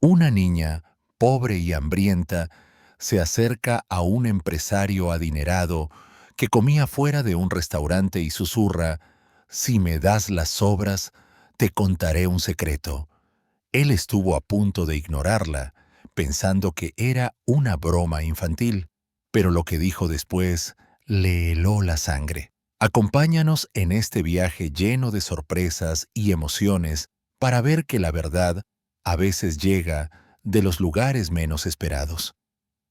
Una niña, pobre y hambrienta, se acerca a un empresario adinerado que comía fuera de un restaurante y susurra: «Si me das las sobras, te contaré un secreto». Él estuvo a punto de ignorarla, pensando que era una broma infantil, pero lo que dijo después le heló la sangre. Acompáñanos en este viaje lleno de sorpresas y emociones para ver que la verdad a veces llega de los lugares menos esperados.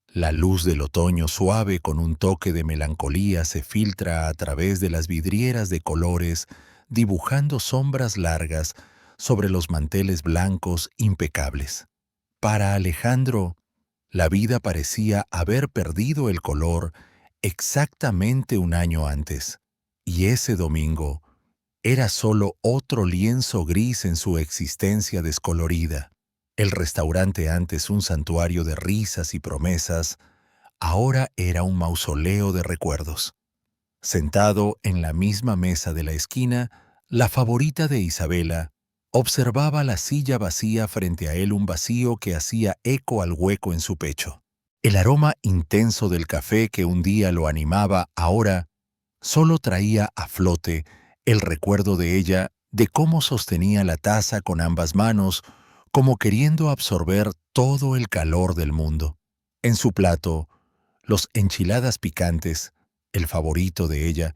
La luz del otoño suave con un toque de melancolía se filtra a través de las vidrieras de colores, dibujando sombras largas sobre los manteles blancos impecables. Para Alejandro, la vida parecía haber perdido el color exactamente un año antes, y ese domingo era solo otro lienzo gris en su existencia descolorida. El restaurante, antes un santuario de risas y promesas, ahora era un mausoleo de recuerdos. Sentado en la misma mesa de la esquina, la favorita de Isabela observaba la silla vacía, frente a él un vacío que hacía eco al hueco en su pecho. El aroma intenso del café que un día lo animaba ahora solo traía a flote el recuerdo de ella, de cómo sostenía la taza con ambas manos, como queriendo absorber todo el calor del mundo. En su plato, los enchiladas picantes, el favorito de ella,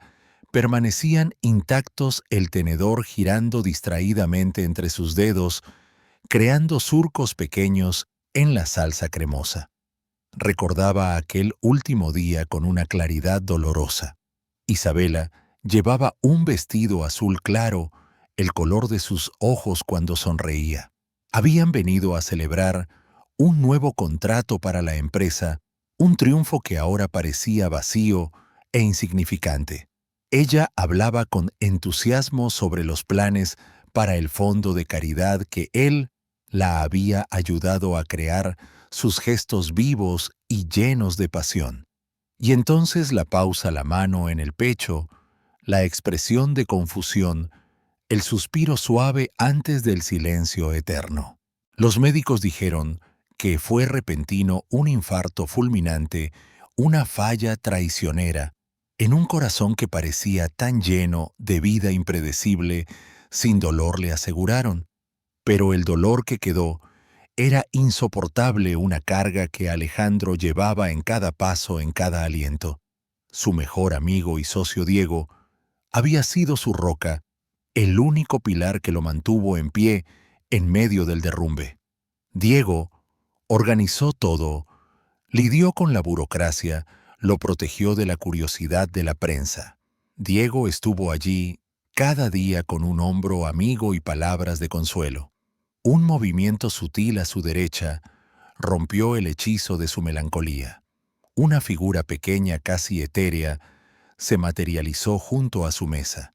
permanecían intactos, el tenedor girando distraídamente entre sus dedos, creando surcos pequeños en la salsa cremosa. Recordaba aquel último día con una claridad dolorosa. Isabela llevaba un vestido azul claro, el color de sus ojos cuando sonreía. Habían venido a celebrar un nuevo contrato para la empresa, un triunfo que ahora parecía vacío e insignificante. Ella hablaba con entusiasmo sobre los planes para el fondo de caridad que él la había ayudado a crear, sus gestos vivos y llenos de pasión. Y entonces la pausa, la mano en el pecho, la expresión de confusión, el suspiro suave antes del silencio eterno. Los médicos dijeron que fue repentino, un infarto fulminante, una falla traicionera, en un corazón que parecía tan lleno de vida impredecible. Sin dolor, le aseguraron, pero el dolor que quedó era insoportable, una carga que Alejandro llevaba en cada paso, en cada aliento. Su mejor amigo y socio Diego había sido su roca, el único pilar que lo mantuvo en pie en medio del derrumbe. Diego organizó todo, lidió con la burocracia, lo protegió de la curiosidad de la prensa. Diego estuvo allí cada día con un hombro amigo y palabras de consuelo. Un movimiento sutil a su derecha rompió el hechizo de su melancolía. Una figura pequeña, casi etérea, se materializó junto a su mesa.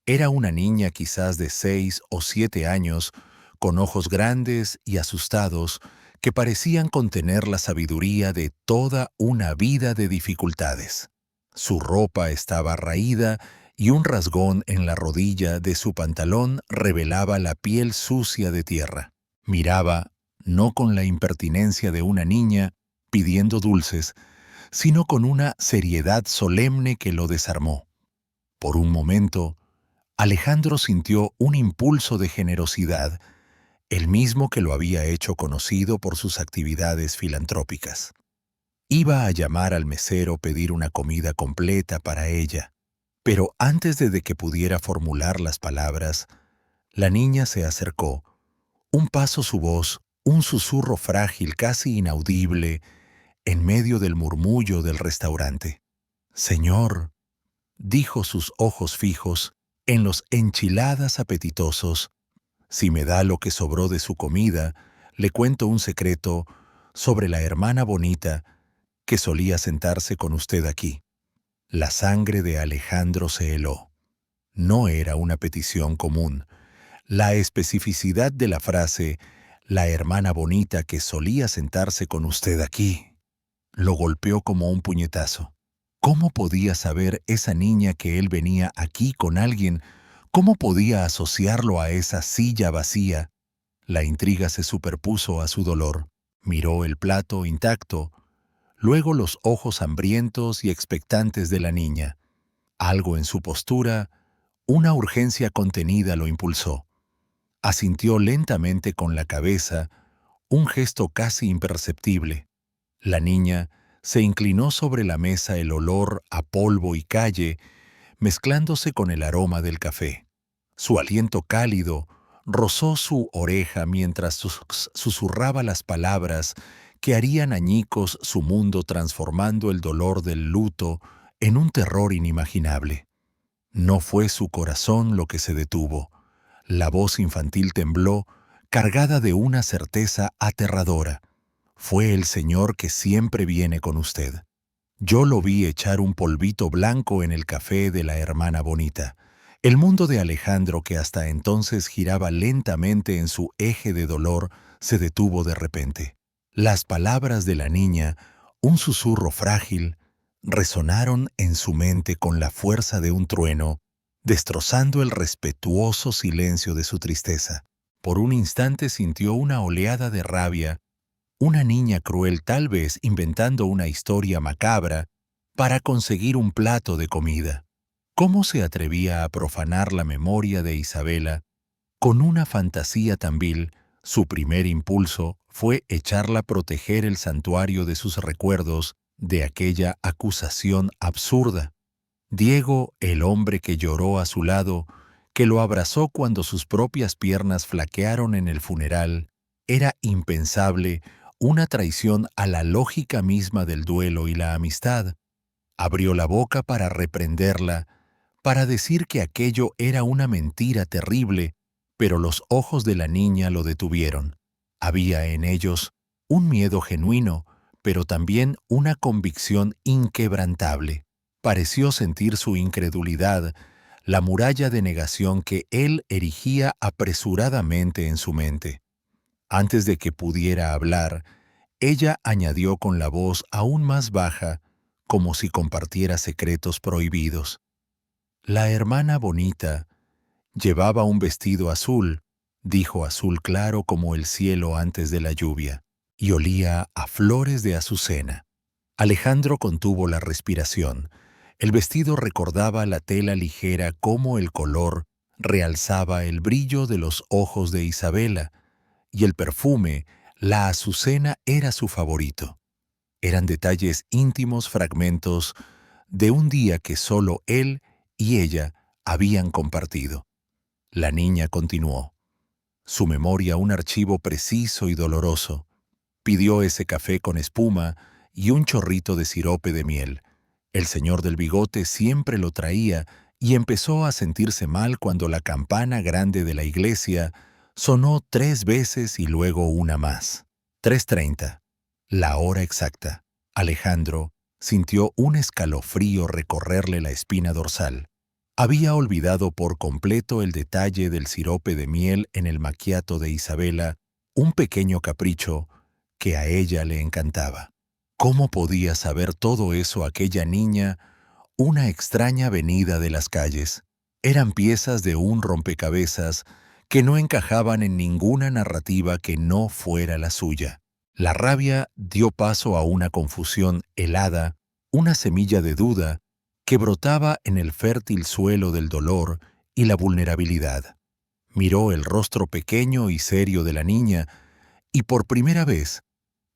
Era una niña quizás de 6 o 7 años, con ojos grandes y asustados que parecían contener la sabiduría de toda una vida de dificultades. Su ropa estaba raída y un rasgón en la rodilla de su pantalón revelaba la piel sucia de tierra. Miraba, no con la impertinencia de una niña pidiendo dulces, sino con una seriedad solemne que lo desarmó. Por un momento, Alejandro sintió un impulso de generosidad, el mismo que lo había hecho conocido por sus actividades filantrópicas. Iba a llamar al mesero, pedir una comida completa para ella, pero antes de que pudiera formular las palabras, la niña se acercó. Un paso, su voz, un susurro frágil, casi inaudible, en medio del murmullo del restaurante. «Señor», dijo, sus ojos fijos en los enchiladas apetitosos, «si me da lo que sobró de su comida, le cuento un secreto sobre la hermana bonita que solía sentarse con usted aquí». La sangre de Alejandro se heló. No era una petición común. La especificidad de la frase, «la hermana bonita que solía sentarse con usted aquí», lo golpeó como un puñetazo. ¿Cómo podía saber esa niña que él venía aquí con alguien? ¿Cómo podía asociarlo a esa silla vacía? La intriga se superpuso a su dolor. Miró el plato intacto, luego los ojos hambrientos y expectantes de la niña. Algo en su postura, una urgencia contenida lo impulsó. Asintió lentamente con la cabeza, un gesto casi imperceptible. La niña se inclinó sobre la mesa, el olor a polvo y calle mezclándose con el aroma del café. Su aliento cálido rozó su oreja mientras susurraba las palabras que harían añicos su mundo, transformando el dolor del luto en un terror inimaginable. No fue su corazón lo que se detuvo. La voz infantil tembló, cargada de una certeza aterradora. Fue el Señor que siempre viene con usted. Yo lo vi echar un polvito blanco en el café de la hermana bonita. El mundo de Alejandro, que hasta entonces giraba lentamente en su eje de dolor, se detuvo de repente. Las palabras de la niña, un susurro frágil, resonaron en su mente con la fuerza de un trueno, destrozando el respetuoso silencio de su tristeza. Por un instante sintió una oleada de rabia, una niña cruel tal vez inventando una historia macabra para conseguir un plato de comida. ¿Cómo se atrevía a profanar la memoria de Isabela? Con una fantasía tan vil, su primer impulso fue echarla a proteger el santuario de sus recuerdos de aquella acusación absurda. Diego, el hombre que lloró a su lado, que lo abrazó cuando sus propias piernas flaquearon en el funeral, era impensable, una traición a la lógica misma del duelo y la amistad. Abrió la boca para reprenderla, para decir que aquello era una mentira terrible, pero los ojos de la niña lo detuvieron. Había en ellos un miedo genuino, pero también una convicción inquebrantable. Pareció sentir su incredulidad, la muralla de negación que él erigía apresuradamente en su mente. Antes de que pudiera hablar, ella añadió con la voz aún más baja, como si compartiera secretos prohibidos. La hermana bonita llevaba un vestido azul, dijo, azul claro como el cielo antes de la lluvia, y olía a flores de azucena. Alejandro contuvo la respiración. El vestido recordaba la tela ligera, como el color realzaba el brillo de los ojos de Isabela, y el perfume, la azucena, era su favorito. Eran detalles íntimos, fragmentos de un día que solo él y ella habían compartido. La niña continuó. Su memoria un archivo preciso y doloroso. Pidió ese café con espuma y un chorrito de sirope de miel. El señor del bigote siempre lo traía y empezó a sentirse mal cuando la campana grande de la iglesia sonó 3 veces y luego una más. 3:30. La hora exacta. Alejandro sintió un escalofrío recorrerle la espina dorsal. Había olvidado por completo el detalle del sirope de miel en el macchiato de Isabela, un pequeño capricho que a ella le encantaba. ¿Cómo podía saber todo eso aquella niña, una extraña venida de las calles? Eran piezas de un rompecabezas que no encajaban en ninguna narrativa que no fuera la suya. La rabia dio paso a una confusión helada, una semilla de duda que brotaba en el fértil suelo del dolor y la vulnerabilidad. Miró el rostro pequeño y serio de la niña y por primera vez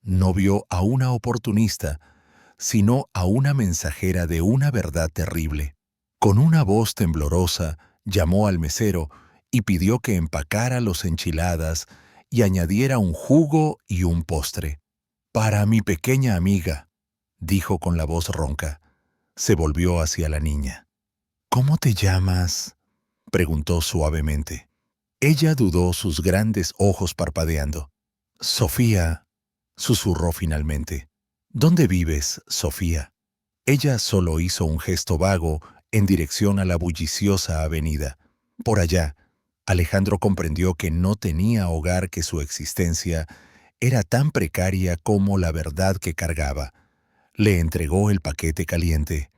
no vio a una oportunista, sino a una mensajera de una verdad terrible. Con una voz temblorosa llamó al mesero y pidió que empacara los enchiladas y añadiera un jugo y un postre. «Para mi pequeña amiga», dijo con la voz ronca. Se volvió hacia la niña. «¿Cómo te llamas?», preguntó suavemente. Ella dudó, sus grandes ojos parpadeando. «Sofía», susurró finalmente. «¿Dónde vives, Sofía?». Ella solo hizo un gesto vago en dirección a la bulliciosa avenida. Por allá, Alejandro comprendió que no tenía hogar, que su existencia era tan precaria como la verdad que cargaba. Le entregó el paquete caliente.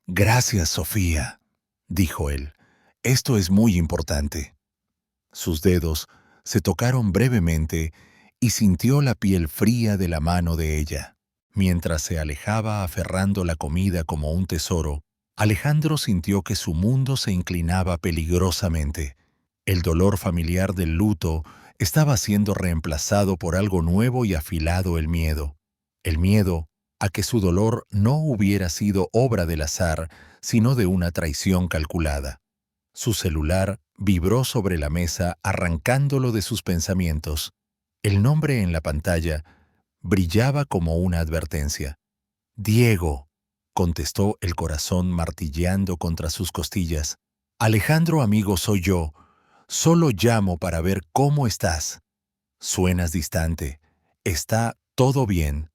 «Gracias, Sofía», dijo él. «Esto es muy importante». Sus dedos Se tocaron brevemente y sintió la piel fría de la mano de ella. Mientras se alejaba aferrando la comida como un tesoro, Alejandro sintió que su mundo se inclinaba peligrosamente. El dolor familiar del luto estaba siendo reemplazado por algo nuevo y afilado: el miedo a que su dolor no hubiera sido obra del azar, sino de una traición calculada. Su celular vibró sobre la mesa, arrancándolo de sus pensamientos. El nombre en la pantalla brillaba como una advertencia. «Diego», contestó el corazón martilleando contra sus costillas. «Alejandro, amigo, soy yo. Solo llamo para ver cómo estás». «Suenas distante. ¿Está todo bien?».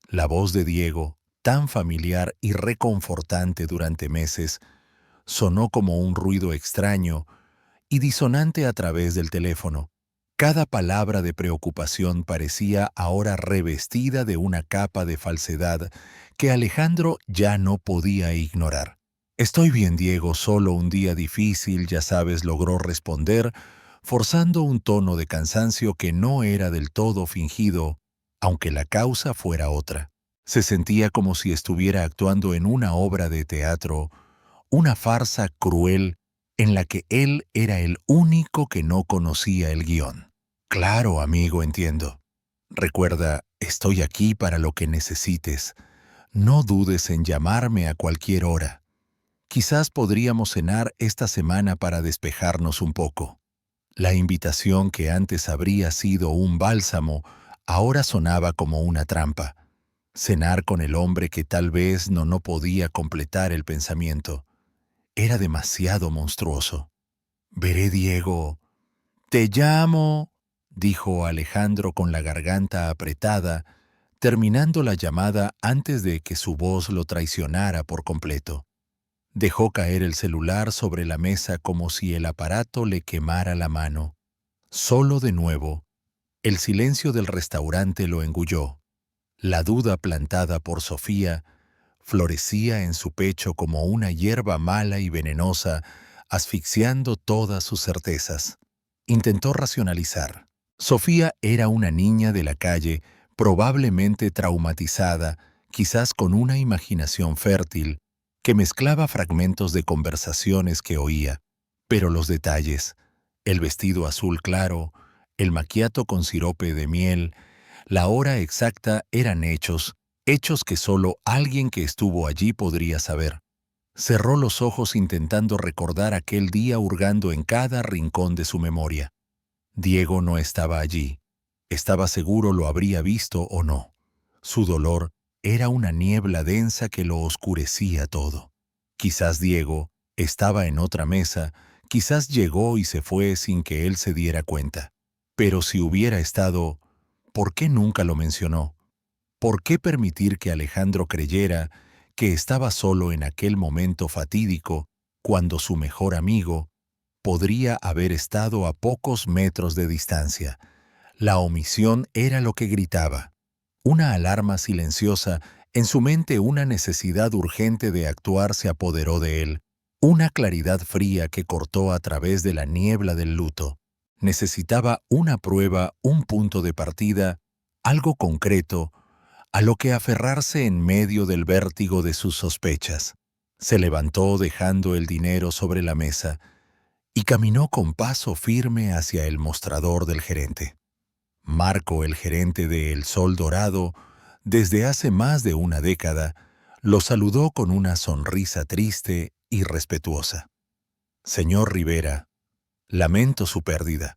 La voz de Diego, tan familiar y reconfortante durante meses, sonó como un ruido extraño y disonante a través del teléfono. Cada palabra de preocupación parecía ahora revestida de una capa de falsedad que Alejandro ya no podía ignorar. «Estoy bien, Diego, solo un día difícil, ya sabes», logró responder, forzando un tono de cansancio que no era del todo fingido, aunque la causa fuera otra. Se sentía como si estuviera actuando en una obra de teatro, una farsa cruel en la que él era el único que no conocía el guión. «Claro, amigo, entiendo. Recuerda, estoy aquí para lo que necesites. No dudes en llamarme a cualquier hora. Quizás podríamos cenar esta semana para despejarnos un poco». La invitación que antes habría sido un bálsamo ahora sonaba como una trampa. Cenar con el hombre que tal vez no podía completar el pensamiento. Era demasiado monstruoso. «Veré, Diego». «Te llamo», dijo Alejandro con la garganta apretada, terminando la llamada antes de que su voz lo traicionara por completo. Dejó caer el celular sobre la mesa como si el aparato le quemara la mano. Solo de nuevo, el silencio del restaurante lo engulló. La duda plantada por Sofía florecía en su pecho como una hierba mala y venenosa, asfixiando todas sus certezas. Intentó racionalizar. Sofía era una niña de la calle, probablemente traumatizada, quizás con una imaginación fértil, que mezclaba fragmentos de conversaciones que oía. Pero los detalles, el vestido azul claro, el macchiato con sirope de miel, la hora exacta, eran hechos que solo alguien que estuvo allí podría saber. Cerró los ojos intentando recordar aquel día, hurgando en cada rincón de su memoria. Diego no estaba allí. Estaba seguro lo habría visto o no. Su dolor era una niebla densa que lo oscurecía todo. Quizás Diego estaba en otra mesa, quizás llegó y se fue sin que él se diera cuenta. Pero si hubiera estado, ¿por qué nunca lo mencionó? ¿Por qué permitir que Alejandro creyera que estaba solo en aquel momento fatídico, cuando su mejor amigo podría haber estado a pocos metros de distancia? La omisión era lo que gritaba. Una alarma silenciosa, en su mente una necesidad urgente de actuar se apoderó de él, una claridad fría que cortó a través de la niebla del luto. Necesitaba una prueba, un punto de partida, algo concreto, a lo que aferrarse en medio del vértigo de sus sospechas. Se levantó dejando el dinero sobre la mesa y caminó con paso firme hacia el mostrador del gerente. Marco, el gerente de El Sol Dorado, desde hace más de una década, lo saludó con una sonrisa triste y respetuosa. «Señor Rivera, lamento su pérdida.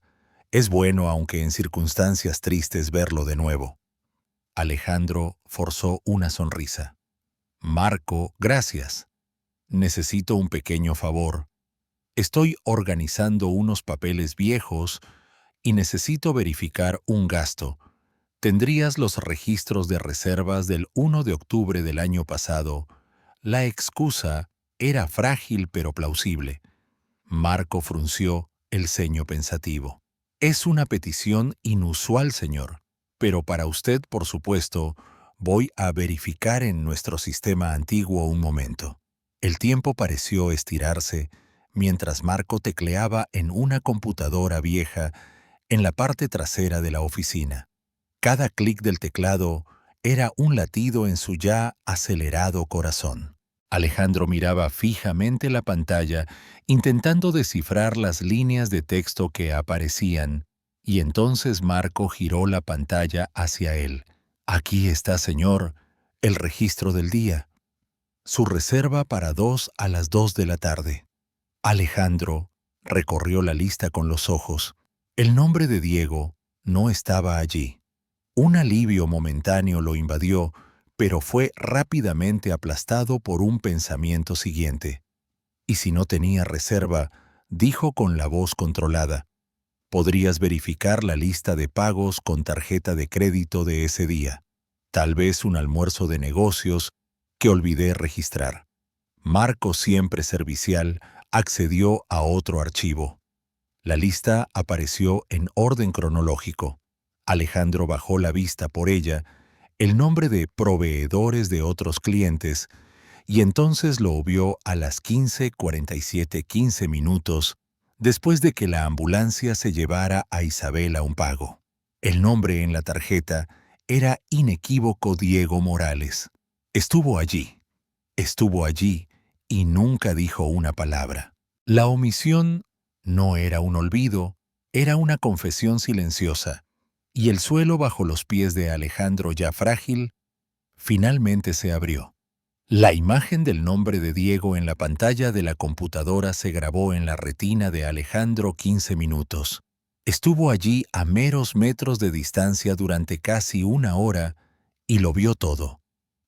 Es bueno, aunque en circunstancias tristes, verlo de nuevo». Alejandro forzó una sonrisa. «Marco, gracias. Necesito un pequeño favor. Estoy organizando unos papeles viejos y necesito verificar un gasto. ¿Tendrías los registros de reservas del 1 de octubre del año pasado?» La excusa era frágil pero plausible. Marco frunció el ceño pensativo. «Es una petición inusual, señor. Pero para usted, por supuesto, voy a verificar en nuestro sistema antiguo un momento». El tiempo pareció estirarse mientras Marco tecleaba en una computadora vieja en la parte trasera de la oficina. Cada clic del teclado era un latido en su ya acelerado corazón. Alejandro miraba fijamente la pantalla, intentando descifrar las líneas de texto que aparecían, y entonces Marco giró la pantalla hacia él. «Aquí está, señor, el registro del día. Su reserva para 2 a las 2 de la tarde». Alejandro recorrió la lista con los ojos. El nombre de Diego no estaba allí. Un alivio momentáneo lo invadió, pero fue rápidamente aplastado por un pensamiento siguiente. «Y si no tenía reserva», dijo con la voz controlada, «podrías verificar la lista de pagos con tarjeta de crédito de ese día. Tal vez un almuerzo de negocios que olvidé registrar». Marco, siempre servicial, accedió a otro archivo. La lista apareció en orden cronológico. Alejandro bajó la vista por ella, el nombre de proveedores de otros clientes, y entonces lo vio a las 15:47 después de que la ambulancia se llevara a Isabel a un pago. El nombre en la tarjeta era inequívoco: Diego Morales. Estuvo allí y nunca dijo una palabra. La omisión no era un olvido, era una confesión silenciosa, y el suelo bajo los pies de Alejandro, ya frágil, finalmente se abrió. La imagen del nombre de Diego en la pantalla de la computadora se grabó en la retina de Alejandro 15 minutos. Estuvo allí a meros metros de distancia durante casi una hora y lo vio todo.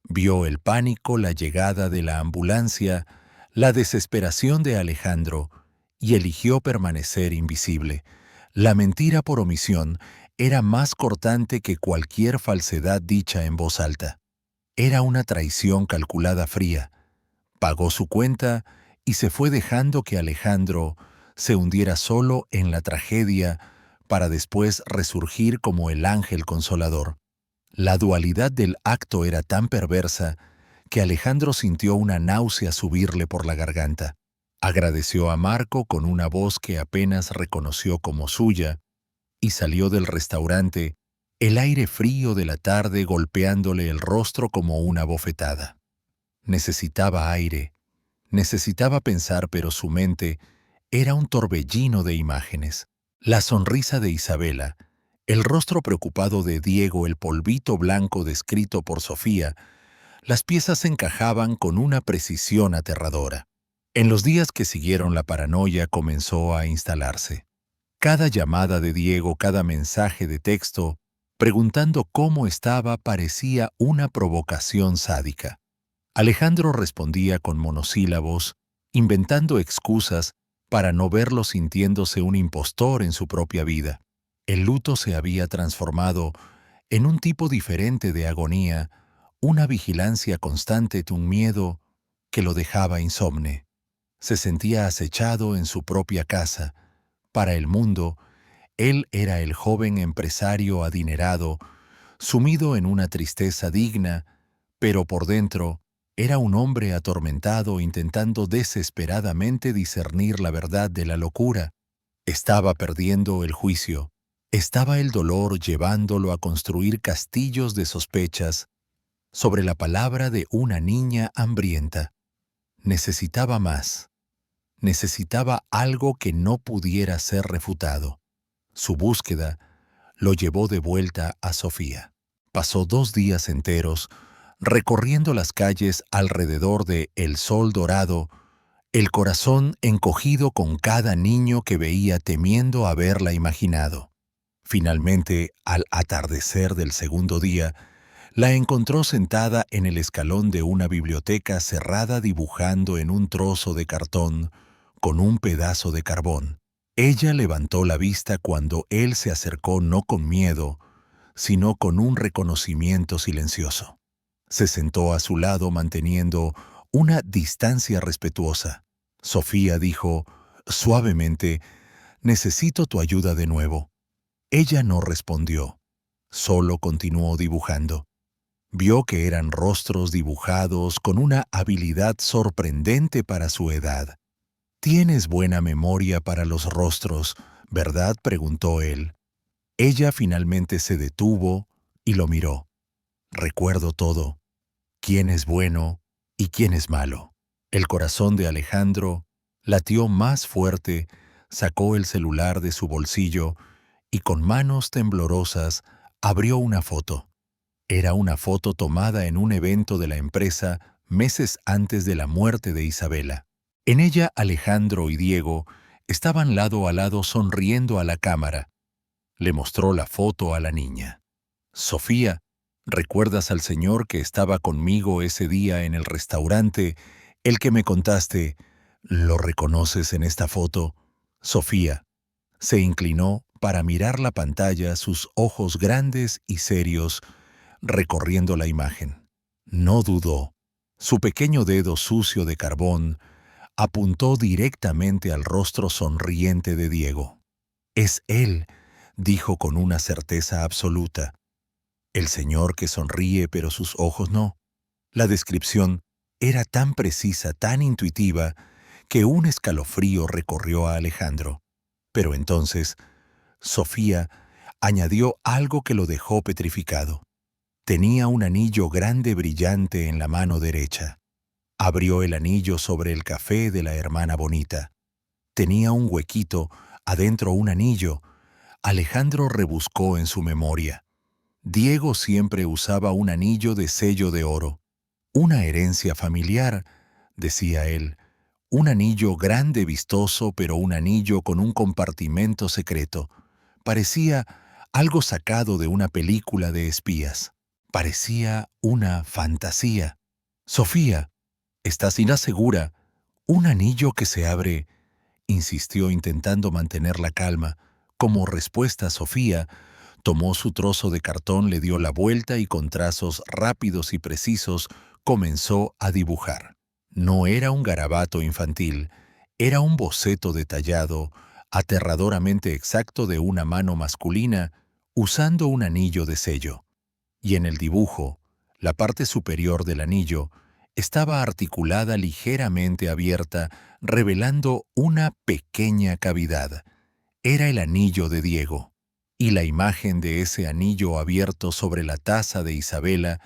Vio el pánico, la llegada de la ambulancia, la desesperación de Alejandro, y eligió permanecer invisible. La mentira por omisión era más cortante que cualquier falsedad dicha en voz alta. Era una traición calculada fría. Pagó su cuenta y se fue dejando que Alejandro se hundiera solo en la tragedia para después resurgir como el ángel consolador. La dualidad del acto era tan perversa que Alejandro sintió una náusea subirle por la garganta. Agradeció a Marco con una voz que apenas reconoció como suya y salió del restaurante, el aire frío de la tarde golpeándole el rostro como una bofetada. Necesitaba aire, necesitaba pensar, pero su mente era un torbellino de imágenes. La sonrisa de Isabela, el rostro preocupado de Diego, el polvito blanco descrito por Sofía, las piezas encajaban con una precisión aterradora. En los días que siguieron, la paranoia comenzó a instalarse. Cada llamada de Diego, cada mensaje de texto, preguntando cómo estaba, parecía una provocación sádica. Alejandro respondía con monosílabos, inventando excusas para no verlo, sintiéndose un impostor en su propia vida. El luto se había transformado en un tipo diferente de agonía, una vigilancia constante, un miedo que lo dejaba insomne. Se sentía acechado en su propia casa. Para el mundo, él era el joven empresario adinerado, sumido en una tristeza digna, pero por dentro era un hombre atormentado, intentando desesperadamente discernir la verdad de la locura. Estaba perdiendo el juicio. Estaba el dolor llevándolo a construir castillos de sospechas sobre la palabra de una niña hambrienta. Necesitaba más. Necesitaba algo que no pudiera ser refutado. Su búsqueda lo llevó de vuelta a Sofía. Pasó 2 días enteros recorriendo las calles alrededor de El Sol Dorado, el corazón encogido con cada niño que veía, temiendo haberla imaginado. Finalmente, al atardecer del segundo día, la encontró sentada en el escalón de una biblioteca cerrada, dibujando en un trozo de cartón con un pedazo de carbón. Ella levantó la vista cuando él se acercó, no con miedo, sino con un reconocimiento silencioso. Se sentó a su lado manteniendo una distancia respetuosa. Sofía dijo suavemente: «Necesito tu ayuda de nuevo». Ella no respondió, solo continuó dibujando. Vio que eran rostros dibujados con una habilidad sorprendente para su edad. «Tienes buena memoria para los rostros, ¿verdad?», preguntó él. Ella finalmente se detuvo y lo miró. Recuerdo todo, quién es bueno y quién es malo. El corazón de Alejandro latió más fuerte, sacó el celular de su bolsillo y con manos temblorosas abrió una foto. Era una foto tomada en un evento de la empresa meses antes de la muerte de Isabela. En ella Alejandro y Diego estaban lado a lado sonriendo a la cámara. Le mostró la foto a la niña. Sofía, ¿recuerdas al señor que estaba conmigo ese día en el restaurante, el que me contaste? ¿Lo reconoces en esta foto? Sofía se inclinó para mirar la pantalla, sus ojos grandes y serios, recorriendo la imagen. No dudó. Su pequeño dedo sucio de carbón apuntó directamente al rostro sonriente de Diego. «Es él», dijo con una certeza absoluta. El señor que sonríe pero sus ojos no. La descripción era tan precisa, tan intuitiva, que un escalofrío recorrió a Alejandro. Pero entonces, Sofía añadió algo que lo dejó petrificado. Tenía un anillo grande brillante en la mano derecha. Abrió el anillo sobre el café de la hermana bonita. Tenía un huequito, adentro un anillo. Alejandro rebuscó en su memoria. Diego siempre usaba un anillo de sello de oro. Una herencia familiar, decía él. Un anillo grande, vistoso, pero un anillo con un compartimento secreto. Parecía algo sacado de una película de espías. Parecía una fantasía. «Sofía, ¿estás insegura? ¿Un anillo que se abre?», insistió intentando mantener la calma. Como respuesta, Sofía tomó su trozo de cartón, le dio la vuelta y con trazos rápidos y precisos comenzó a dibujar. No era un garabato infantil, era un boceto detallado, aterradoramente exacto de una mano masculina usando un anillo de sello. Y en el dibujo, la parte superior del anillo estaba articulada ligeramente abierta, revelando una pequeña cavidad. Era el anillo de Diego. Y la imagen de ese anillo abierto sobre la taza de Isabela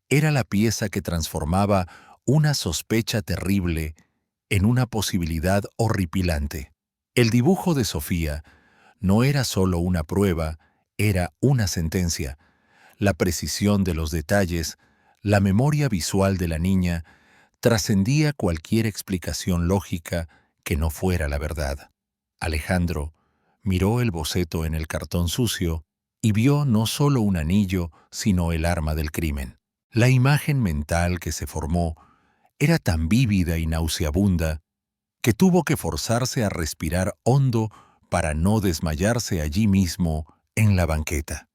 era la pieza que transformaba una sospecha terrible en una posibilidad horripilante. El dibujo de Sofía no era solo una prueba, era una sentencia. La precisión de los detalles, la memoria visual de la niña, trascendía cualquier explicación lógica que no fuera la verdad. Alejandro miró el boceto en el cartón sucio y vio no solo un anillo, sino el arma del crimen. La imagen mental que se formó era tan vívida y nauseabunda que tuvo que forzarse a respirar hondo para no desmayarse allí mismo en la banqueta.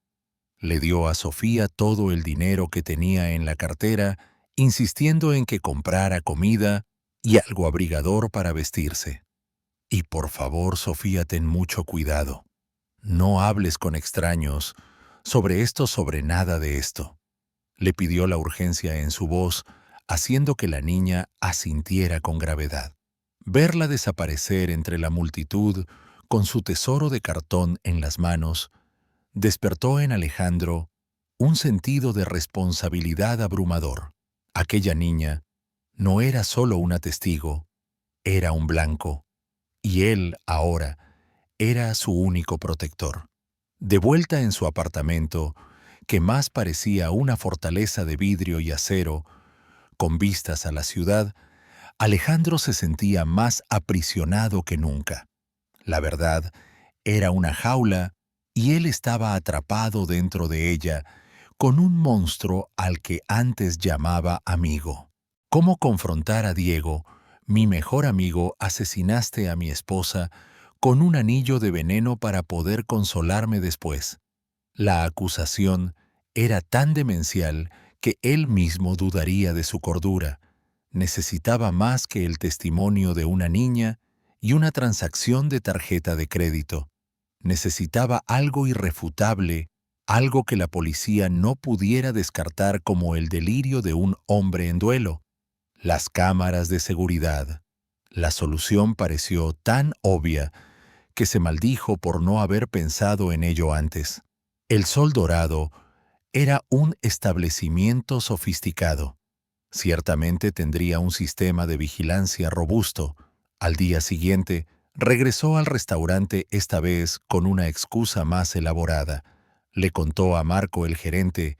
Le dio a Sofía todo el dinero que tenía en la cartera, insistiendo en que comprara comida y algo abrigador para vestirse. «Y por favor, Sofía, ten mucho cuidado. No hables con extraños sobre nada de esto», le pidió la urgencia en su voz, haciendo que la niña asintiera con gravedad. Verla desaparecer entre la multitud, con su tesoro de cartón en las manos, despertó en Alejandro un sentido de responsabilidad abrumador. Aquella niña no era solo una testigo, era un blanco, y él, ahora, era su único protector. De vuelta en su apartamento, que más parecía una fortaleza de vidrio y acero, con vistas a la ciudad, Alejandro se sentía más aprisionado que nunca. La verdad era una jaula y él estaba atrapado dentro de ella con un monstruo al que antes llamaba amigo. ¿Cómo confrontar a Diego? «Mi mejor amigo, asesinaste a mi esposa con un anillo de veneno para poder consolarme después». La acusación era tan demencial que él mismo dudaría de su cordura. Necesitaba más que el testimonio de una niña y una transacción de tarjeta de crédito. Necesitaba algo irrefutable, algo que la policía no pudiera descartar como el delirio de un hombre en duelo. Las cámaras de seguridad. La solución pareció tan obvia que se maldijo por no haber pensado en ello antes. El Sol Dorado era un establecimiento sofisticado. Ciertamente tendría un sistema de vigilancia robusto. Al día siguiente, regresó al restaurante esta vez con una excusa más elaborada. Le contó a Marco, el gerente,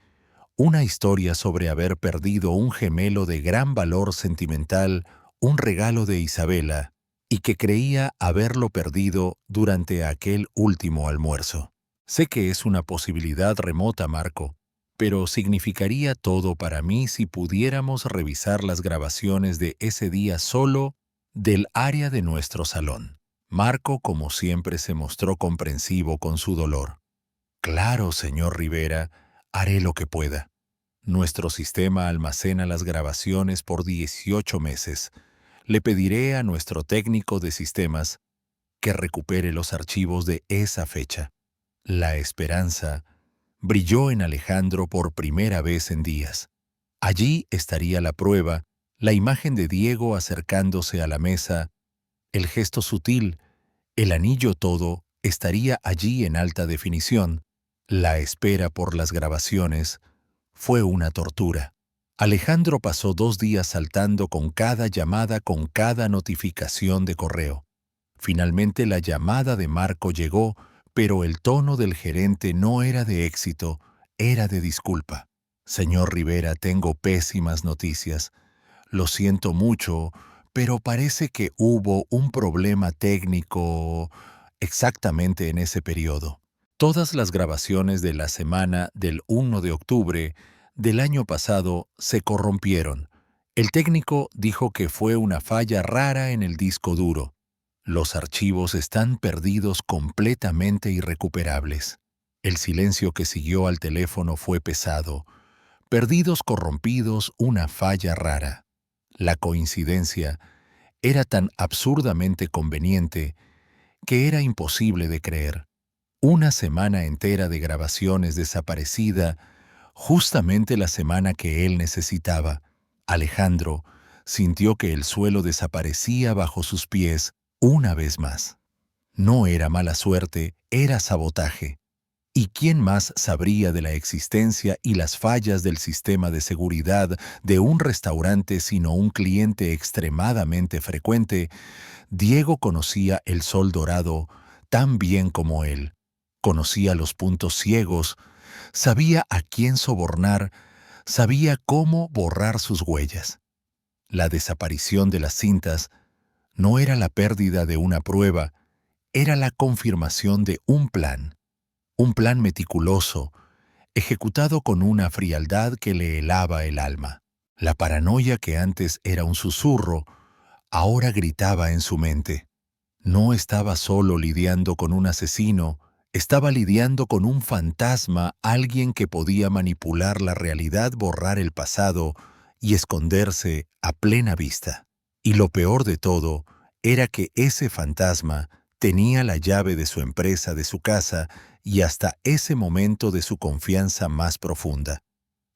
una historia sobre haber perdido un gemelo de gran valor sentimental, un regalo de Isabela, y que creía haberlo perdido durante aquel último almuerzo. Sé que es una posibilidad remota, Marco, pero significaría todo para mí si pudiéramos revisar las grabaciones de ese día solo del área de nuestro salón. Marco, como siempre, se mostró comprensivo con su dolor. Claro, señor Rivera, haré lo que pueda. Nuestro sistema almacena las grabaciones por 18 meses. Le pediré a nuestro técnico de sistemas que recupere los archivos de esa fecha. La esperanza brilló en Alejandro por primera vez en días. Allí estaría la prueba, la imagen de Diego acercándose a la mesa, el gesto sutil, el anillo todo estaría allí en alta definición. La espera por las grabaciones fue una tortura. Alejandro pasó 2 días saltando con cada llamada, con cada notificación de correo. Finalmente la llamada de Marco llegó, pero el tono del gerente no era de éxito, era de disculpa. Señor Rivera, tengo pésimas noticias. Lo siento mucho, pero parece que hubo un problema técnico exactamente en ese periodo. Todas las grabaciones de la semana del 1 de octubre del año pasado se corrompieron. El técnico dijo que fue una falla rara en el disco duro. Los archivos están perdidos, completamente irrecuperables. El silencio que siguió al teléfono fue pesado. Perdidos, corrompidos, una falla rara. La coincidencia era tan absurdamente conveniente que era imposible de creer. Una semana entera de grabaciones desaparecida, justamente la semana que él necesitaba. Alejandro sintió que el suelo desaparecía bajo sus pies una vez más. No era mala suerte, era sabotaje. ¿Y quién más sabría de la existencia y las fallas del sistema de seguridad de un restaurante sino un cliente extremadamente frecuente? Diego conocía el Sol Dorado tan bien como él. Conocía los puntos ciegos, sabía a quién sobornar, sabía cómo borrar sus huellas. La desaparición de las cintas no era la pérdida de una prueba, era la confirmación de un plan meticuloso, ejecutado con una frialdad que le helaba el alma. La paranoia que antes era un susurro, ahora gritaba en su mente. No estaba solo lidiando con un asesino, estaba lidiando con un fantasma, alguien que podía manipular la realidad, borrar el pasado y esconderse a plena vista. Y lo peor de todo era que ese fantasma tenía la llave de su empresa, de su casa y hasta ese momento de su confianza más profunda.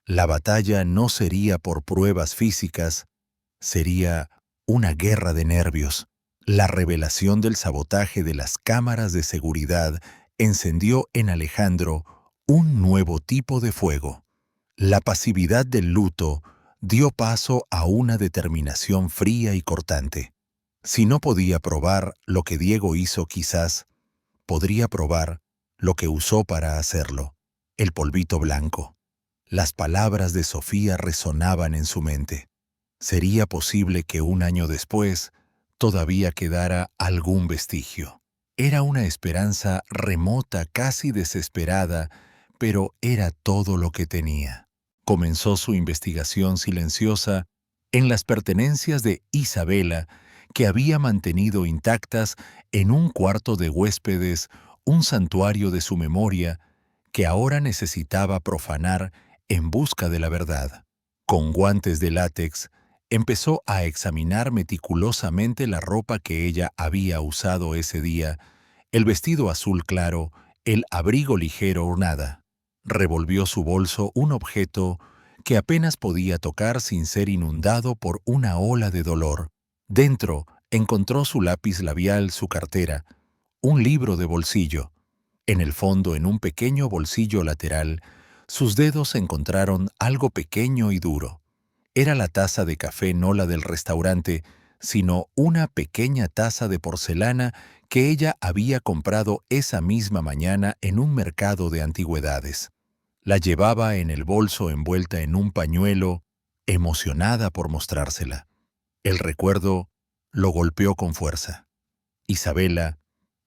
La batalla no sería por pruebas físicas, sería una guerra de nervios. La revelación del sabotaje de las cámaras de seguridad encendió en Alejandro un nuevo tipo de fuego. La pasividad del luto dio paso a una determinación fría y cortante. Si no podía probar lo que Diego hizo, quizás podría probar lo que usó para hacerlo, el polvito blanco. Las palabras de Sofía resonaban en su mente. ¿Sería posible que un año después todavía quedara algún vestigio? Era una esperanza remota, casi desesperada, pero era todo lo que tenía. Comenzó su investigación silenciosa en las pertenencias de Isabela, que había mantenido intactas en un cuarto de huéspedes, un santuario de su memoria, que ahora necesitaba profanar en busca de la verdad. Con guantes de látex, empezó a examinar meticulosamente la ropa que ella había usado ese día, el vestido azul claro, el abrigo ligero o nada. Revolvió su bolso, un objeto que apenas podía tocar sin ser inundado por una ola de dolor. Dentro encontró su lápiz labial, su cartera, un libro de bolsillo. En el fondo, en un pequeño bolsillo lateral, sus dedos encontraron algo pequeño y duro. Era la taza de café, no la del restaurante, sino una pequeña taza de porcelana que ella había comprado esa misma mañana en un mercado de antigüedades. La llevaba en el bolso envuelta en un pañuelo, emocionada por mostrársela. El recuerdo lo golpeó con fuerza. Isabela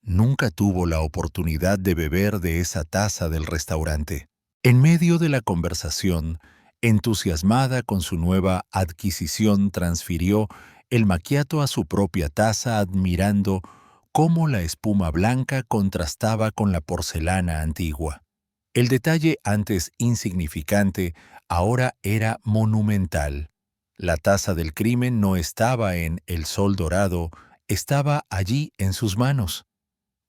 nunca tuvo la oportunidad de beber de esa taza del restaurante. En medio de la conversación, entusiasmada con su nueva adquisición, transfirió el macchiato a su propia taza, admirando cómo la espuma blanca contrastaba con la porcelana antigua. El detalle, antes insignificante, ahora era monumental. La taza del crimen no estaba en el sol dorado, estaba allí en sus manos.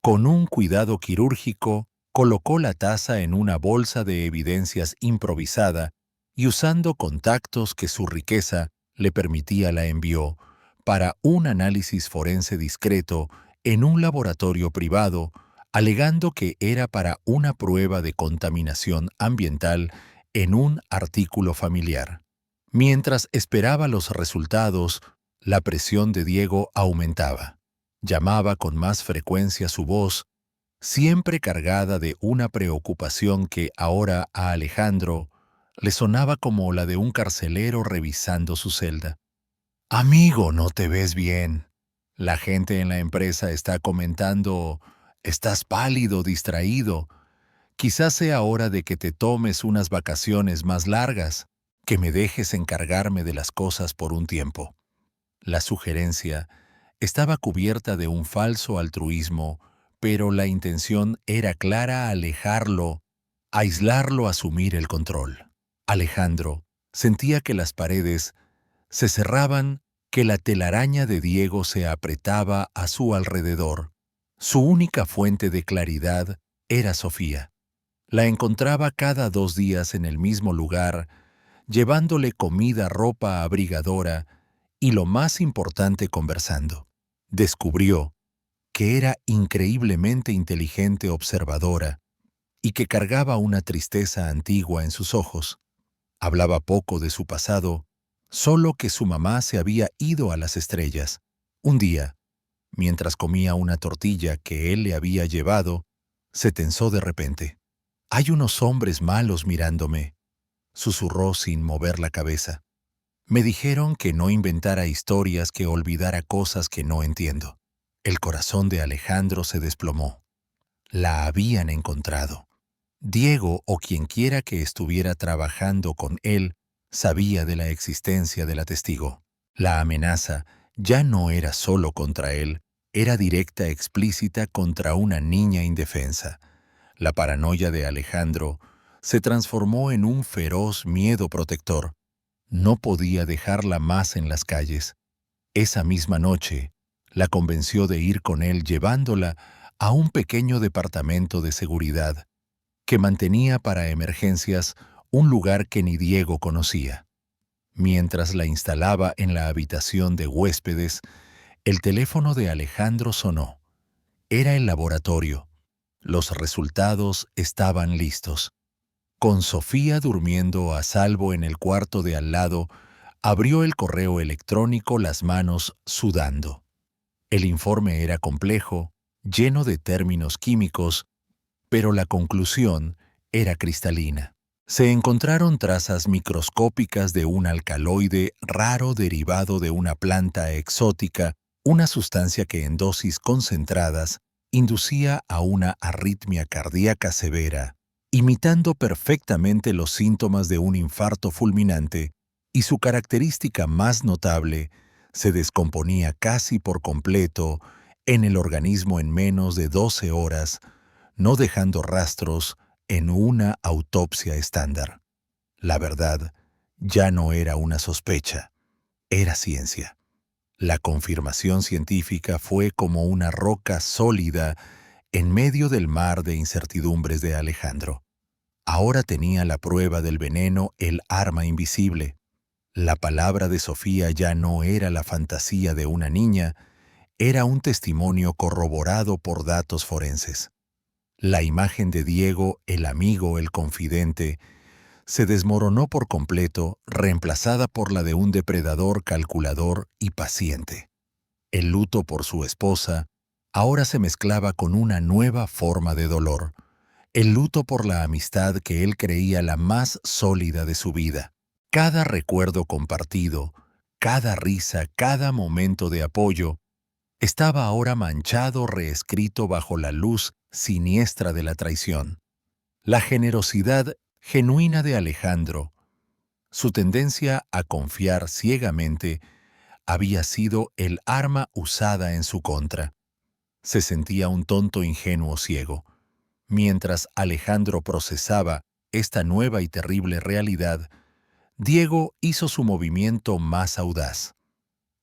Con un cuidado quirúrgico, colocó la taza en una bolsa de evidencias improvisada y, usando contactos que su riqueza le permitía, la envió para un análisis forense discreto en un laboratorio privado, alegando que era para una prueba de contaminación ambiental en un artículo familiar. Mientras esperaba los resultados, la presión de Diego aumentaba. Llamaba con más frecuencia su voz, siempre cargada de una preocupación que ahora a Alejandro le sonaba como la de un carcelero revisando su celda. «Amigo, no te ves bien. La gente en la empresa está comentando, estás pálido, distraído. Quizás sea hora de que te tomes unas vacaciones más largas, que me dejes encargarme de las cosas por un tiempo». La sugerencia estaba cubierta de un falso altruismo, pero la intención era clara: alejarlo, aislarlo, asumir el control. Alejandro sentía que las paredes se cerraban, que la telaraña de Diego se apretaba a su alrededor. Su única fuente de claridad era Sofía. La encontraba cada 2 días en el mismo lugar, llevándole comida, ropa abrigadora y, lo más importante, conversando. Descubrió que era increíblemente inteligente, observadora, y que cargaba una tristeza antigua en sus ojos. Hablaba poco de su pasado, solo que su mamá se había ido a las estrellas. Un día, mientras comía una tortilla que él le había llevado, se tensó de repente. «Hay unos hombres malos mirándome», susurró sin mover la cabeza. «Me dijeron que no inventara historias, que olvidara cosas que no entiendo». El corazón de Alejandro se desplomó. La habían encontrado. Diego, o quienquiera que estuviera trabajando con él, sabía de la existencia de la testigo. La amenaza ya no era solo contra él, era directa, explícita, contra una niña indefensa. La paranoia de Alejandro se transformó en un feroz miedo protector. No podía dejarla más en las calles. Esa misma noche, la convenció de ir con él, llevándola a un pequeño departamento de seguridad que mantenía para emergencias, un lugar que ni Diego conocía. Mientras la instalaba en la habitación de huéspedes, el teléfono de Alejandro sonó. Era el laboratorio. Los resultados estaban listos. Con Sofía durmiendo a salvo en el cuarto de al lado, abrió el correo electrónico, las manos sudando. El informe era complejo, lleno de términos químicos, pero la conclusión era cristalina. Se encontraron trazas microscópicas de un alcaloide raro derivado de una planta exótica, una sustancia que en dosis concentradas inducía a una arritmia cardíaca severa, imitando perfectamente los síntomas de un infarto fulminante, y su característica más notable: se descomponía casi por completo en el organismo en menos de 12 horas, no dejando rastros en una autopsia estándar. La verdad ya no era una sospecha, era ciencia. La confirmación científica fue como una roca sólida en medio del mar de incertidumbres de Alejandro. Ahora tenía la prueba del veneno, el arma invisible. La palabra de Sofía ya no era la fantasía de una niña, era un testimonio corroborado por datos forenses. La imagen de Diego, el amigo, el confidente, se desmoronó por completo, reemplazada por la de un depredador calculador y paciente. El luto por su esposa ahora se mezclaba con una nueva forma de dolor, el luto por la amistad que él creía la más sólida de su vida. Cada recuerdo compartido, cada risa, cada momento de apoyo, estaba ahora manchado, reescrito bajo la luz siniestra de la traición. La generosidad genuina de Alejandro, su tendencia a confiar ciegamente, había sido el arma usada en su contra. Se sentía un tonto ingenuo ciego. Mientras Alejandro procesaba esta nueva y terrible realidad, Diego hizo su movimiento más audaz.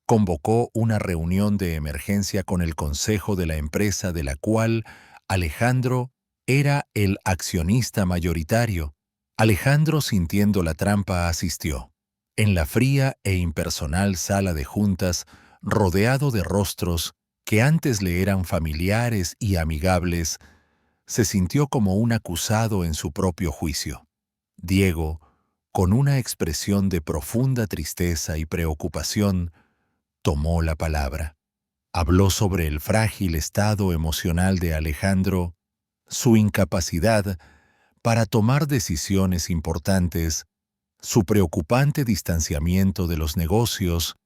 Convocó una reunión de emergencia con el consejo de la empresa de la cual Alejandro era el accionista mayoritario. Alejandro, sintiendo la trampa, asistió. En la fría e impersonal sala de juntas, rodeado de rostros que antes le eran familiares y amigables, se sintió como un acusado en su propio juicio. Diego, con una expresión de profunda tristeza y preocupación, tomó la palabra. Habló sobre el frágil estado emocional de Alejandro, su incapacidad para tomar decisiones importantes, su preocupante distanciamiento de los negocios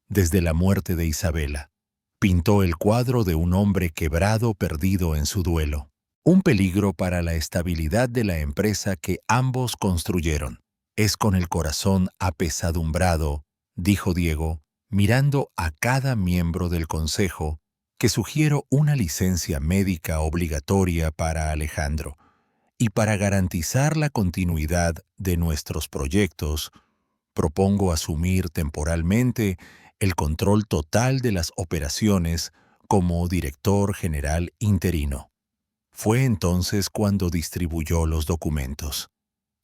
desde la muerte de Isabela. Pintó el cuadro de un hombre quebrado, perdido en su duelo. Un peligro para la estabilidad de la empresa que ambos construyeron. Es con el corazón apesadumbrado, dijo Diego, mirando a cada miembro del consejo, que sugiero una licencia médica obligatoria para Alejandro. Y para garantizar la continuidad de nuestros proyectos, propongo asumir temporalmente el control total de las operaciones como director general interino. Fue entonces cuando distribuyó los documentos.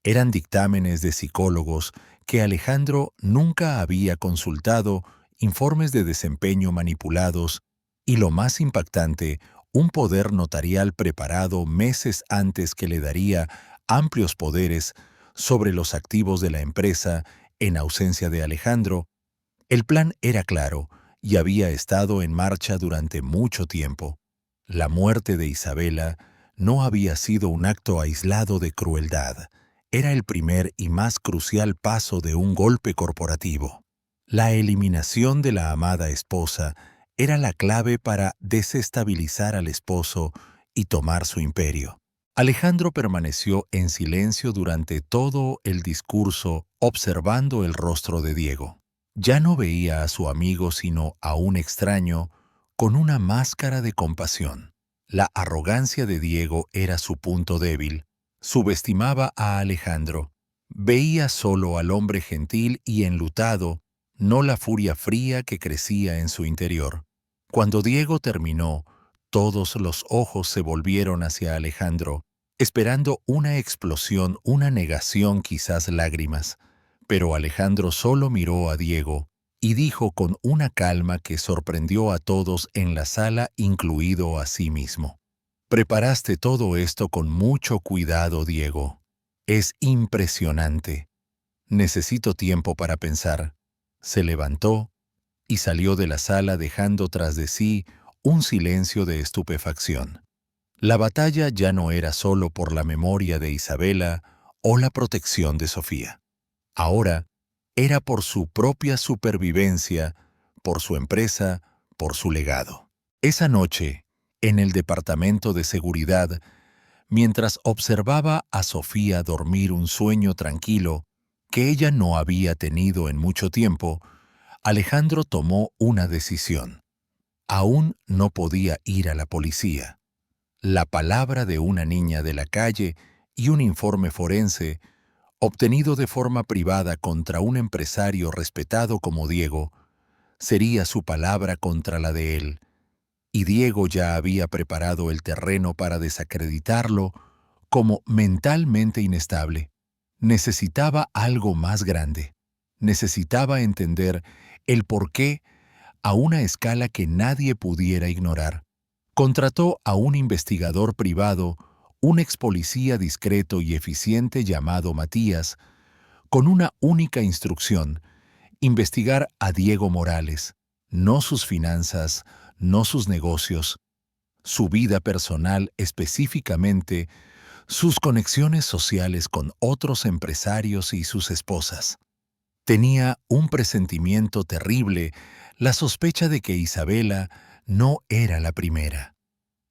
Eran dictámenes de psicólogos que Alejandro nunca había consultado, informes de desempeño manipulados y, lo más impactante, un poder notarial preparado meses antes que le daría amplios poderes sobre los activos de la empresa en ausencia de Alejandro. El plan era claro y había estado en marcha durante mucho tiempo. La muerte de Isabela no había sido un acto aislado de crueldad. Era el primer y más crucial paso de un golpe corporativo. La eliminación de la amada esposa era la clave para desestabilizar al esposo y tomar su imperio. Alejandro permaneció en silencio durante todo el discurso, observando el rostro de Diego. Ya no veía a su amigo sino a un extraño con una máscara de compasión. La arrogancia de Diego era su punto débil. Subestimaba a Alejandro. Veía solo al hombre gentil y enlutado, no la furia fría que crecía en su interior. Cuando Diego terminó, todos los ojos se volvieron hacia Alejandro, esperando una explosión, una negación, quizás lágrimas. Pero Alejandro solo miró a Diego y dijo con una calma que sorprendió a todos en la sala, incluido a sí mismo: «Preparaste todo esto con mucho cuidado, Diego. Es impresionante. Necesito tiempo para pensar». Se levantó y salió de la sala dejando tras de sí un silencio de estupefacción. La batalla ya no era solo por la memoria de Isabela o la protección de Sofía. Ahora era por su propia supervivencia, por su empresa, por su legado. Esa noche, en el departamento de seguridad, mientras observaba a Sofía dormir un sueño tranquilo que ella no había tenido en mucho tiempo, Alejandro tomó una decisión. Aún no podía ir a la policía. La palabra de una niña de la calle y un informe forense, obtenido de forma privada contra un empresario respetado como Diego, sería su palabra contra la de él, y Diego ya había preparado el terreno para desacreditarlo como mentalmente inestable. Necesitaba algo más grande. Necesitaba entender el por qué a una escala que nadie pudiera ignorar. Contrató a un investigador privado, un ex policía discreto y eficiente llamado Matías, con una única instrucción: investigar a Diego Morales, no sus finanzas, no sus negocios, su vida personal específicamente, sus conexiones sociales con otros empresarios y sus esposas. Tenía un presentimiento terrible, la sospecha de que Isabela no era la primera.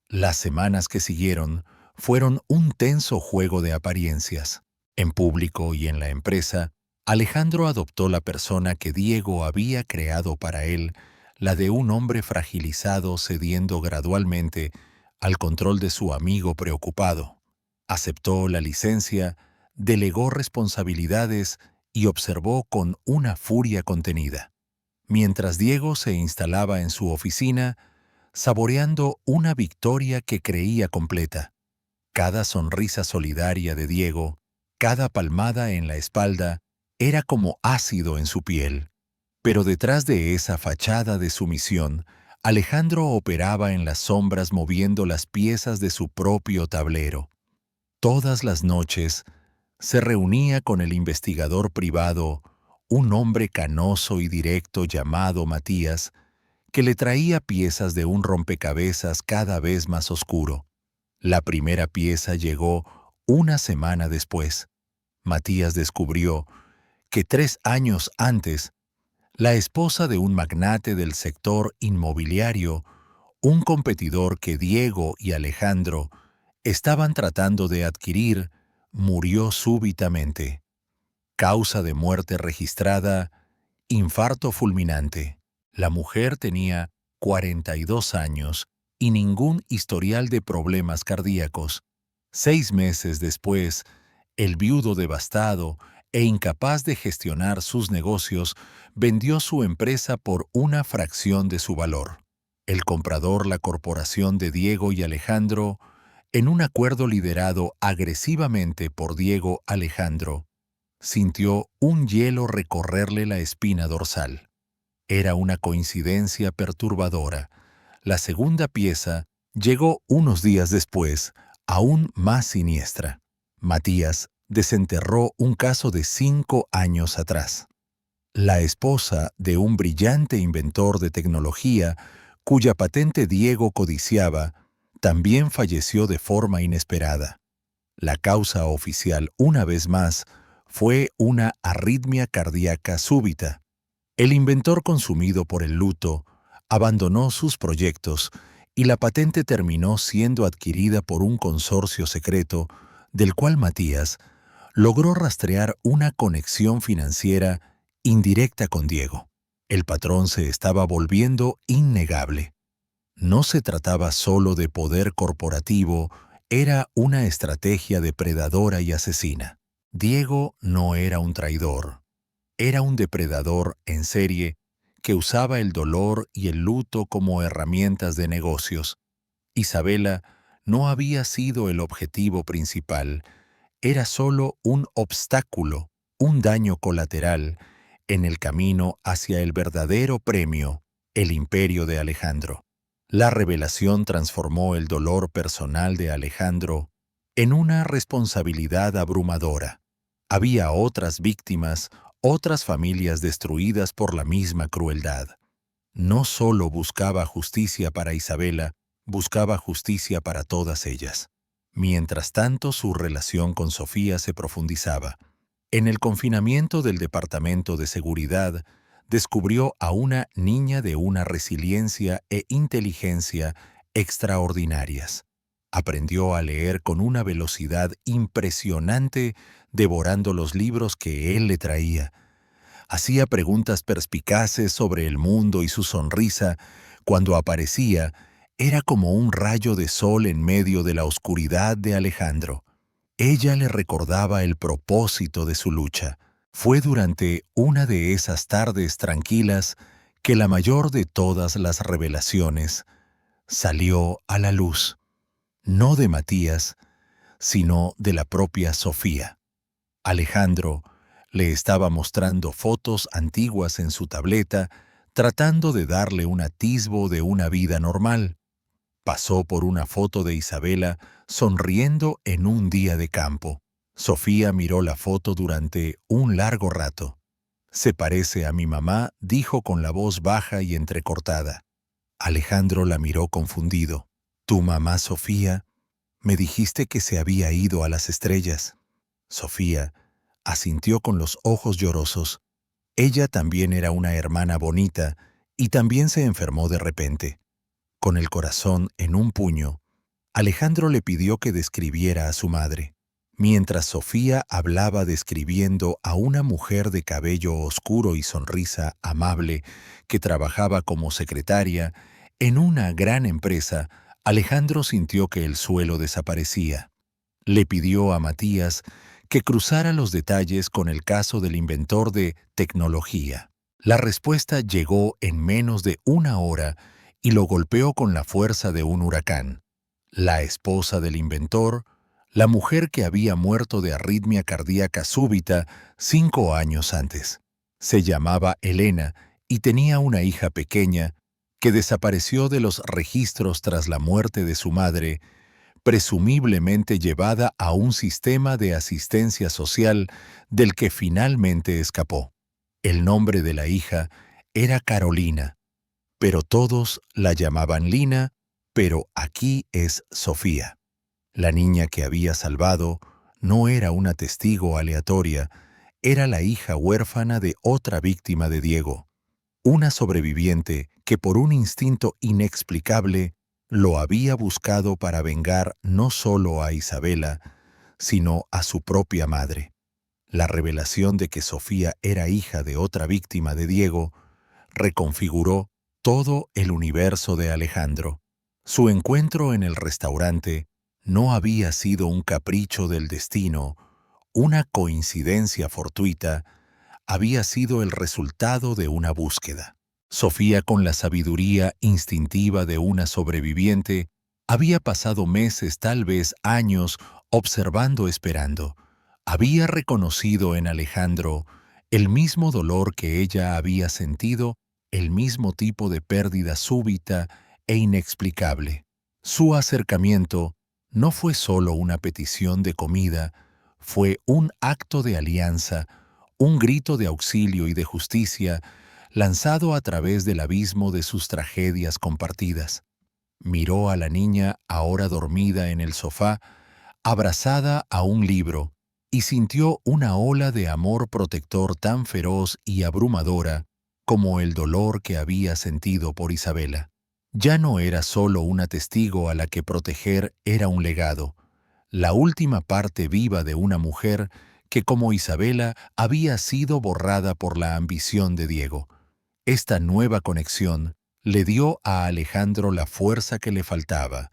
Las semanas que siguieron fueron un tenso juego de apariencias. En público y en la empresa, Alejandro adoptó la persona que Diego había creado para él, la de un hombre fragilizado cediendo gradualmente al control de su amigo preocupado. Aceptó la licencia, delegó responsabilidades y observó con una furia contenida. Mientras Diego se instalaba en su oficina, saboreando una victoria que creía completa. Cada sonrisa solidaria de Diego, cada palmada en la espalda, era como ácido en su piel. Pero detrás de esa fachada de sumisión, Alejandro operaba en las sombras moviendo las piezas de su propio tablero. Todas las noches se reunía con el investigador privado, un hombre canoso y directo llamado Matías, que le traía piezas de un rompecabezas cada vez más oscuro. La primera pieza llegó una semana después. Matías descubrió que 3 años antes, la esposa de un magnate del sector inmobiliario, un competidor que Diego y Alejandro estaban tratando de adquirir, murió súbitamente. Causa de muerte registrada: infarto fulminante. La mujer tenía 42 años y ningún historial de problemas cardíacos. 6 meses después, el viudo devastado e incapaz de gestionar sus negocios vendió su empresa por una fracción de su valor. El comprador, la corporación de Diego y Alejandro, en un acuerdo liderado agresivamente por Diego Alejandro, sintió un hielo recorrerle la espina dorsal. Era una coincidencia perturbadora. La segunda pieza llegó unos días después, aún más siniestra. Matías desenterró un caso de 5 años atrás. La esposa de un brillante inventor de tecnología, cuya patente Diego codiciaba, también falleció de forma inesperada. La causa oficial, una vez más, fue una arritmia cardíaca súbita. El inventor, consumido por el luto, abandonó sus proyectos y la patente terminó siendo adquirida por un consorcio secreto del cual Matías logró rastrear una conexión financiera indirecta con Diego. El patrón se estaba volviendo innegable. No se trataba solo de poder corporativo, era una estrategia depredadora y asesina. Diego no era un traidor. Era un depredador en serie que usaba el dolor y el luto como herramientas de negocios. Isabela no había sido el objetivo principal, era solo un obstáculo, un daño colateral, en el camino hacia el verdadero premio, el imperio de Alejandro. La revelación transformó el dolor personal de Alejandro en una responsabilidad abrumadora. Había otras víctimas, otras familias destruidas por la misma crueldad. No solo buscaba justicia para Isabela, buscaba justicia para todas ellas. Mientras tanto, su relación con Sofía se profundizaba. En el confinamiento del Departamento de Seguridad, descubrió a una niña de una resiliencia e inteligencia extraordinarias. Aprendió a leer con una velocidad impresionante, devorando los libros que él le traía. Hacía preguntas perspicaces sobre el mundo y su sonrisa, cuando aparecía, era como un rayo de sol en medio de la oscuridad de Alejandro. Ella le recordaba el propósito de su lucha. Fue durante una de esas tardes tranquilas que la mayor de todas las revelaciones salió a la luz, no de Matías, sino de la propia Sofía. Alejandro le estaba mostrando fotos antiguas en su tableta, tratando de darle un atisbo de una vida normal. Pasó por una foto de Isabela sonriendo en un día de campo. Sofía miró la foto durante un largo rato. «Se parece a mi mamá», dijo con la voz baja y entrecortada. Alejandro la miró confundido. «¿Tu mamá, Sofía? Me dijiste que se había ido a las estrellas». Sofía asintió con los ojos llorosos. Ella también era una hermana bonita y también se enfermó de repente. Con el corazón en un puño, Alejandro le pidió que describiera a su madre. Mientras Sofía hablaba describiendo a una mujer de cabello oscuro y sonrisa amable que trabajaba como secretaria en una gran empresa, Alejandro sintió que el suelo desaparecía. Le pidió a Matías que cruzara los detalles con el caso del inventor de tecnología. La respuesta llegó en menos de una hora y lo golpeó con la fuerza de un huracán. La esposa del inventor, la mujer que había muerto de arritmia cardíaca súbita 5 años antes. Se llamaba Elena y tenía una hija pequeña que desapareció de los registros tras la muerte de su madre, presumiblemente llevada a un sistema de asistencia social del que finalmente escapó. El nombre de la hija era Carolina, pero todos la llamaban Lina, pero aquí es Sofía. La niña que había salvado no era una testigo aleatoria, era la hija huérfana de otra víctima de Diego, una sobreviviente que por un instinto inexplicable lo había buscado para vengar no solo a Isabela, sino a su propia madre. La revelación de que Sofía era hija de otra víctima de Diego reconfiguró todo el universo de Alejandro. Su encuentro en el restaurante no había sido un capricho del destino, una coincidencia fortuita, había sido el resultado de una búsqueda. Sofía, con la sabiduría instintiva de una sobreviviente, había pasado meses, tal vez años, observando, esperando. Había reconocido en Alejandro el mismo dolor que ella había sentido, el mismo tipo de pérdida súbita e inexplicable. Su acercamiento no fue solo una petición de comida, fue un acto de alianza, un grito de auxilio y de justicia lanzado a través del abismo de sus tragedias compartidas. Miró a la niña ahora dormida en el sofá, abrazada a un libro, y sintió una ola de amor protector tan feroz y abrumadora como el dolor que había sentido por Isabela. Ya no era solo una testigo a la que proteger, era un legado, la última parte viva de una mujer que, como Isabela, había sido borrada por la ambición de Diego. Esta nueva conexión le dio a Alejandro la fuerza que le faltaba.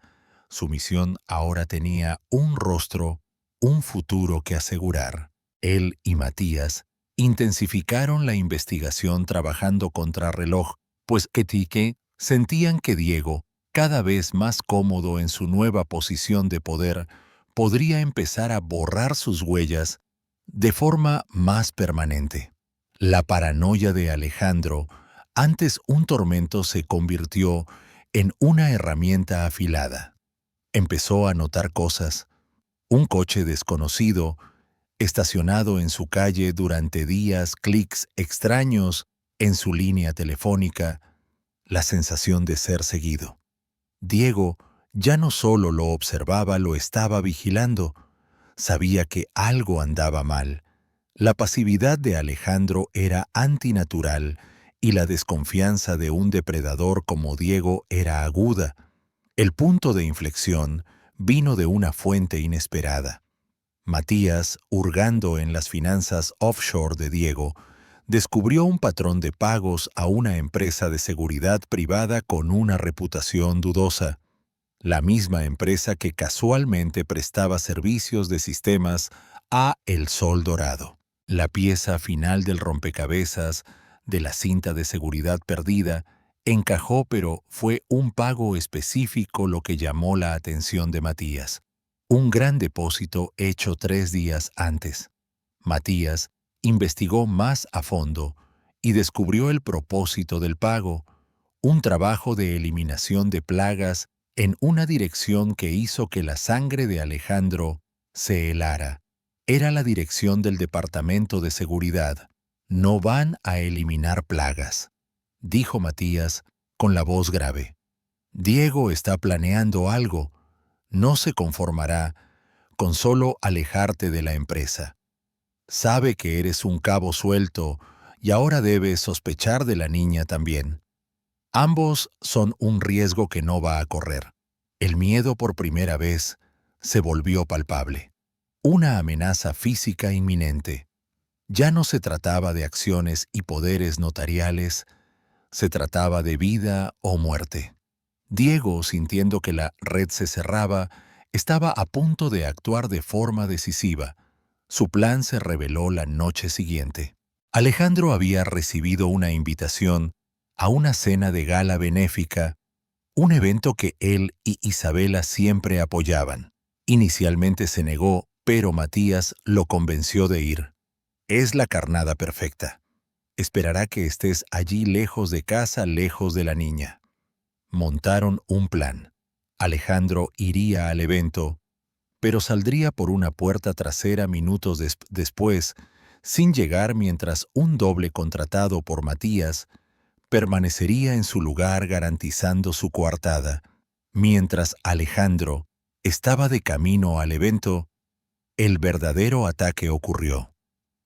Su misión ahora tenía un rostro, un futuro que asegurar. Él y Matías intensificaron la investigación trabajando contrarreloj, pues Etique sentían que Diego, cada vez más cómodo en su nueva posición de poder, podría empezar a borrar sus huellas de forma más permanente. La paranoia de Alejandro, antes un tormento, se convirtió en una herramienta afilada. Empezó a notar cosas: un coche desconocido, estacionado en su calle durante días, clics extraños en su línea telefónica, la sensación de ser seguido. Diego ya no solo lo observaba, lo estaba vigilando. Sabía que algo andaba mal. La pasividad de Alejandro era antinatural y la desconfianza de un depredador como Diego era aguda. El punto de inflexión vino de una fuente inesperada. Matías, hurgando en las finanzas offshore de Diego, descubrió un patrón de pagos a una empresa de seguridad privada con una reputación dudosa, la misma empresa que casualmente prestaba servicios de sistemas a El Sol Dorado. La pieza final del rompecabezas de la cinta de seguridad perdida encajó, pero fue un pago específico lo que llamó la atención de Matías. Un gran depósito hecho 3 días antes. Matías investigó más a fondo y descubrió el propósito del pago, un trabajo de eliminación de plagas en una dirección que hizo que la sangre de Alejandro se helara. Era la dirección del Departamento de Seguridad. No van a eliminar plagas, dijo Matías con la voz grave. Diego está planeando algo. No se conformará con solo alejarte de la empresa. Sabe que eres un cabo suelto y ahora debe sospechar de la niña también. Ambos son un riesgo que no va a correr. El miedo por primera vez se volvió palpable. Una amenaza física inminente. Ya no se trataba de acciones y poderes notariales, se trataba de vida o muerte. Diego, sintiendo que la red se cerraba, estaba a punto de actuar de forma decisiva. Su plan se reveló la noche siguiente. Alejandro había recibido una invitación a una cena de gala benéfica, un evento que él y Isabela siempre apoyaban. Inicialmente se negó, pero Matías lo convenció de ir. Es la carnada perfecta. Esperará que estés allí lejos de casa, lejos de la niña. Montaron un plan. Alejandro iría al evento, pero saldría por una puerta trasera minutos después, sin llegar mientras un doble contratado por Matías permanecería en su lugar garantizando su coartada. Mientras Alejandro estaba de camino al evento, el verdadero ataque ocurrió.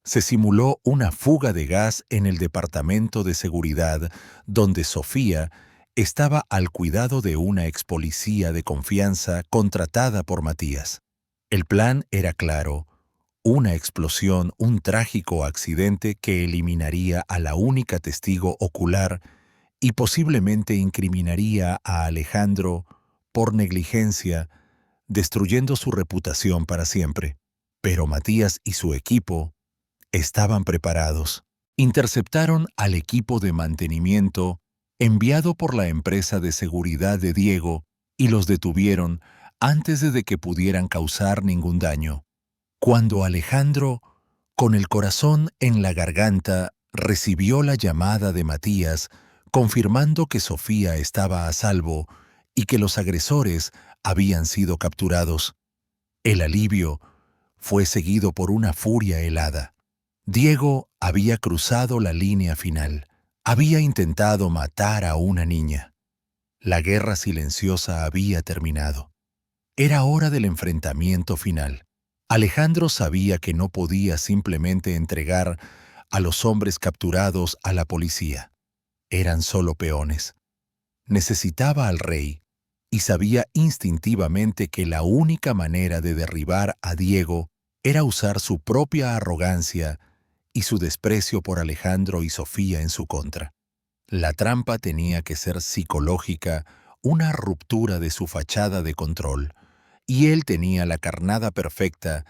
Se simuló una fuga de gas en el departamento de seguridad, donde Sofía estaba al cuidado de una expolicía de confianza contratada por Matías. El plan era claro: una explosión, un trágico accidente que eliminaría a la única testigo ocular y posiblemente incriminaría a Alejandro por negligencia, destruyendo su reputación para siempre. Pero Matías y su equipo estaban preparados. Interceptaron al equipo de mantenimiento enviado por la empresa de seguridad de Diego y los detuvieron antes de que pudieran causar ningún daño. Cuando Alejandro, con el corazón en la garganta, recibió la llamada de Matías confirmando que Sofía estaba a salvo y que los agresores habían sido capturados, el alivio fue seguido por una furia helada. Diego había cruzado la línea final. Había intentado matar a una niña. La guerra silenciosa había terminado. Era hora del enfrentamiento final. Alejandro sabía que no podía simplemente entregar a los hombres capturados a la policía. Eran solo peones. Necesitaba al rey y sabía instintivamente que la única manera de derribar a Diego era usar su propia arrogancia y su desprecio por Alejandro y Sofía en su contra. La trampa tenía que ser psicológica, una ruptura de su fachada de control, y él tenía la carnada perfecta,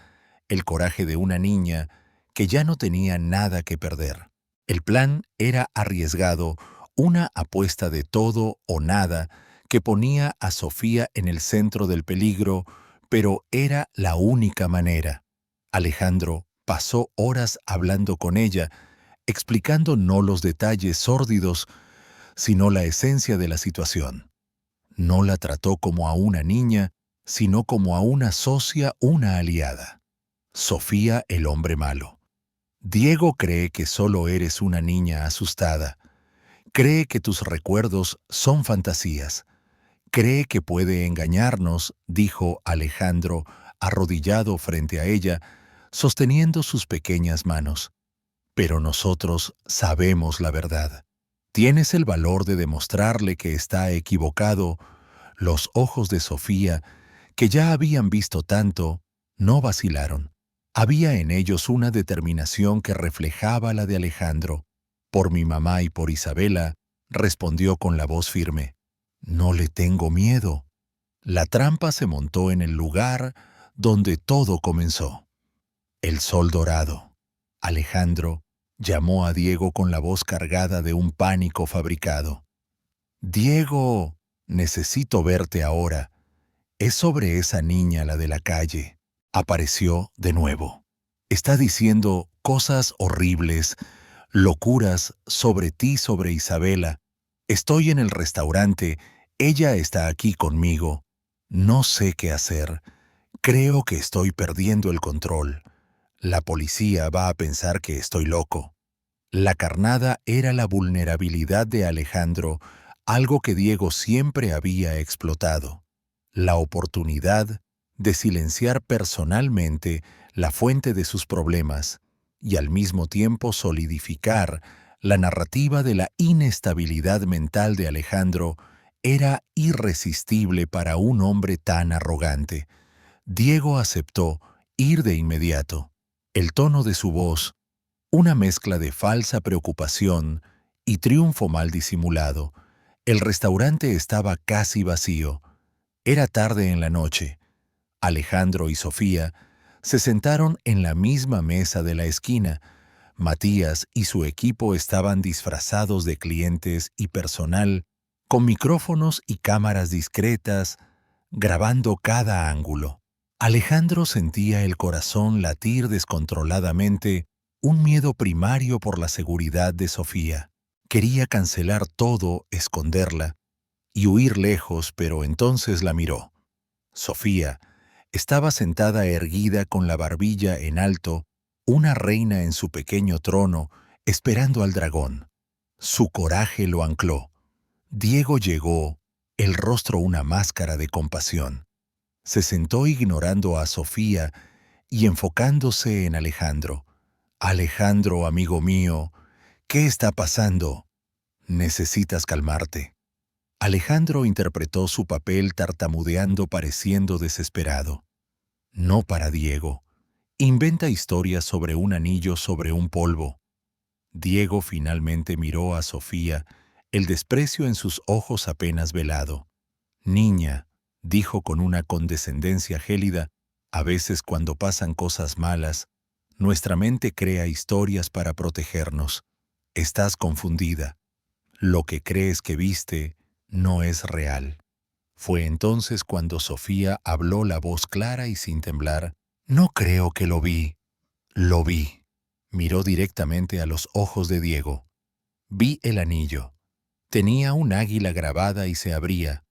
el coraje de una niña que ya no tenía nada que perder. El plan era arriesgado, una apuesta de todo o nada que ponía a Sofía en el centro del peligro, pero era la única manera. Alejandro pasó horas hablando con ella, explicando no los detalles sórdidos, sino la esencia de la situación. No la trató como a una niña, sino como a una socia, una aliada. Sofía, el hombre malo. Diego cree que solo eres una niña asustada. Cree que tus recuerdos son fantasías. Cree que puede engañarnos, dijo Alejandro, arrodillado frente a ella, sosteniendo sus pequeñas manos. Pero nosotros sabemos la verdad. Tienes el valor de demostrarle que está equivocado. Los ojos de Sofía, que ya habían visto tanto, no vacilaron. Había en ellos una determinación que reflejaba la de Alejandro. Por mi mamá y por Isabela, respondió con la voz firme. No le tengo miedo. La trampa se montó en el lugar donde todo comenzó. El sol dorado. Alejandro llamó a Diego con la voz cargada de un pánico fabricado. «Diego, necesito verte ahora. Es sobre esa niña, la de la calle». Apareció de nuevo. Está diciendo cosas horribles. Locuras sobre ti, sobre Isabela. Estoy en el restaurante, ella está aquí conmigo. No sé qué hacer. Creo que estoy perdiendo el control. La policía va a pensar que estoy loco. La carnada era la vulnerabilidad de Alejandro, algo que Diego siempre había explotado. La oportunidad de silenciar personalmente la fuente de sus problemas y al mismo tiempo solidificar la narrativa de la inestabilidad mental de Alejandro era irresistible para un hombre tan arrogante. Diego aceptó ir de inmediato. El tono de su voz, una mezcla de falsa preocupación y triunfo mal disimulado. El restaurante estaba casi vacío. Era tarde en la noche. Alejandro y Sofía se sentaron en la misma mesa de la esquina. Matías y su equipo estaban disfrazados de clientes y personal, con micrófonos y cámaras discretas, grabando cada ángulo. Alejandro sentía el corazón latir descontroladamente, un miedo primario por la seguridad de Sofía. Quería cancelar todo, esconderla y huir lejos, pero entonces la miró. Sofía estaba sentada erguida con la barbilla en alto, una reina en su pequeño trono, esperando al dragón. Su coraje lo ancló. Diego llegó, el rostro una máscara de compasión. Se sentó ignorando a Sofía y enfocándose en Alejandro. Alejandro, amigo mío, ¿qué está pasando? Necesitas calmarte. Alejandro interpretó su papel tartamudeando, pareciendo desesperado. No para Diego. Inventa historias sobre un anillo sobre un polvo. Diego finalmente miró a Sofía, el desprecio en sus ojos apenas velado. Niña, dijo con una condescendencia gélida, a veces cuando pasan cosas malas, nuestra mente crea historias para protegernos. Estás confundida. Lo que crees que viste no es real. Fue entonces cuando Sofía habló la voz clara y sin temblar. No creo que lo vi. Lo vi. Miró directamente a los ojos de Diego. Vi el anillo. Tenía un águila grabada y se abría.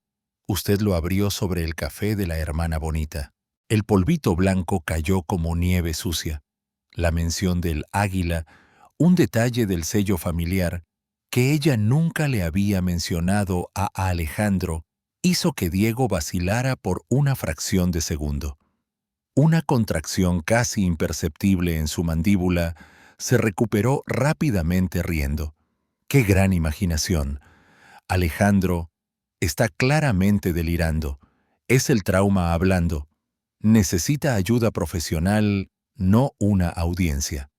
Usted lo abrió sobre el café de la hermana bonita. El polvito blanco cayó como nieve sucia. La mención del águila, un detalle del sello familiar, que ella nunca le había mencionado a Alejandro, hizo que Diego vacilara por una fracción de segundo. Una contracción casi imperceptible en su mandíbula se recuperó rápidamente riendo. ¡Qué gran imaginación! Alejandro está claramente delirando. Es el trauma hablando. Necesita ayuda profesional, no una audiencia.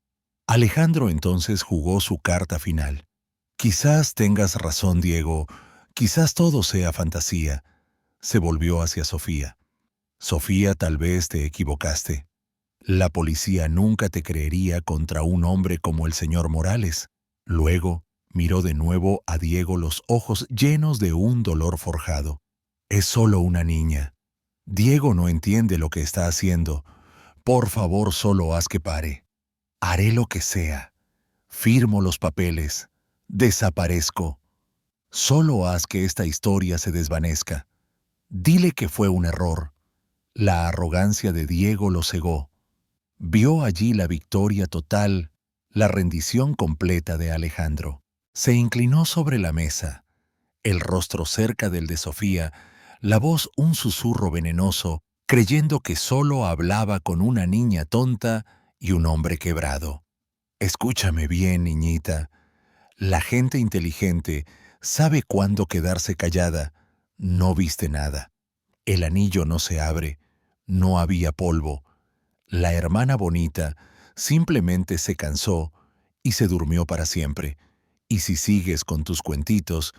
Alejandro entonces jugó su carta final. Quizás tengas razón, Diego. Quizás todo sea fantasía. Se volvió hacia Sofía. Sofía, tal vez te equivocaste. La policía nunca te creería contra un hombre como el señor Morales. Luego miró de nuevo a Diego, los ojos llenos de un dolor forjado. Es solo una niña. Diego no entiende lo que está haciendo. Por favor, solo haz que pare. Haré lo que sea. Firmo los papeles. Desaparezco. Solo haz que esta historia se desvanezca. Dile que fue un error. La arrogancia de Diego lo cegó. Vio allí la victoria total, la rendición completa de Alejandro. Se inclinó sobre la mesa, el rostro cerca del de Sofía, la voz un susurro venenoso, creyendo que solo hablaba con una niña tonta y un hombre quebrado. Escúchame bien, niñita. La gente inteligente sabe cuándo quedarse callada. No viste nada. El anillo no se abre. No había polvo. La hermana bonita simplemente se cansó y se durmió para siempre. Y si sigues con tus cuentitos,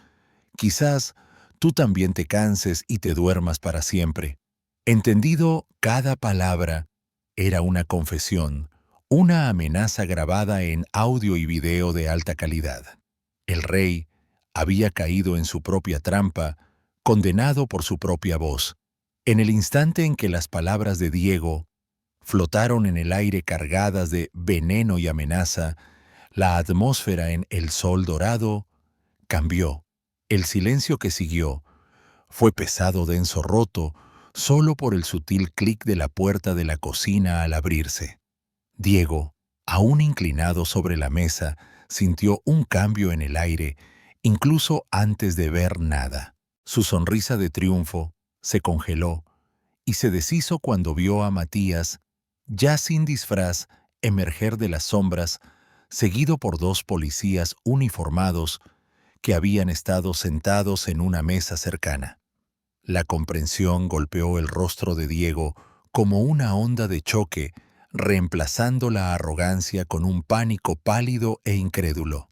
quizás tú también te canses y te duermas para siempre. Entendido, cada palabra era una confesión, una amenaza grabada en audio y video de alta calidad. El rey había caído en su propia trampa, condenado por su propia voz. En el instante en que las palabras de Diego flotaron en el aire cargadas de veneno y amenaza, La atmósfera en El Sol Dorado cambió. El silencio que siguió fue pesado, denso, roto, solo por el sutil clic de la puerta de la cocina al abrirse. Diego, aún inclinado sobre la mesa, sintió un cambio en el aire, incluso antes de ver nada. Su sonrisa de triunfo se congeló y se deshizo cuando vio a Matías, ya sin disfraz, emerger de las sombras, seguido por dos policías uniformados que habían estado sentados en una mesa cercana. La comprensión golpeó el rostro de Diego como una onda de choque, reemplazando la arrogancia con un pánico pálido e incrédulo.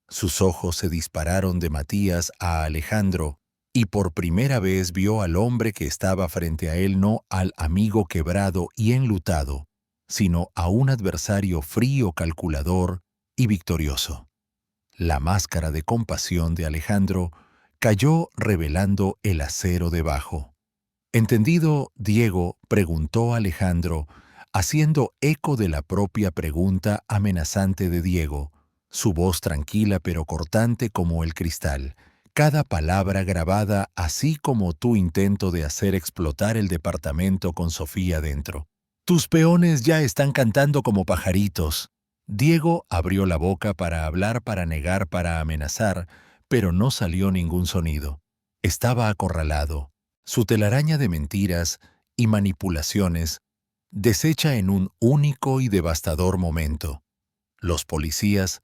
Sus ojos se dispararon de Matías a Alejandro, y por primera vez vio al hombre que estaba frente a él, no al amigo quebrado y enlutado, sino a un adversario frío, calculador y victorioso. La máscara de compasión de Alejandro cayó revelando el acero debajo. Entendido, Diego preguntó a Alejandro, haciendo eco de la propia pregunta amenazante de Diego, su voz tranquila pero cortante como el cristal, cada palabra grabada así como tu intento de hacer explotar el departamento con Sofía dentro. Tus peones ya están cantando como pajaritos. Diego abrió la boca para hablar, para negar, para amenazar, pero no salió ningún sonido. Estaba acorralado. Su telaraña de mentiras y manipulaciones deshecha en un único y devastador momento. Los policías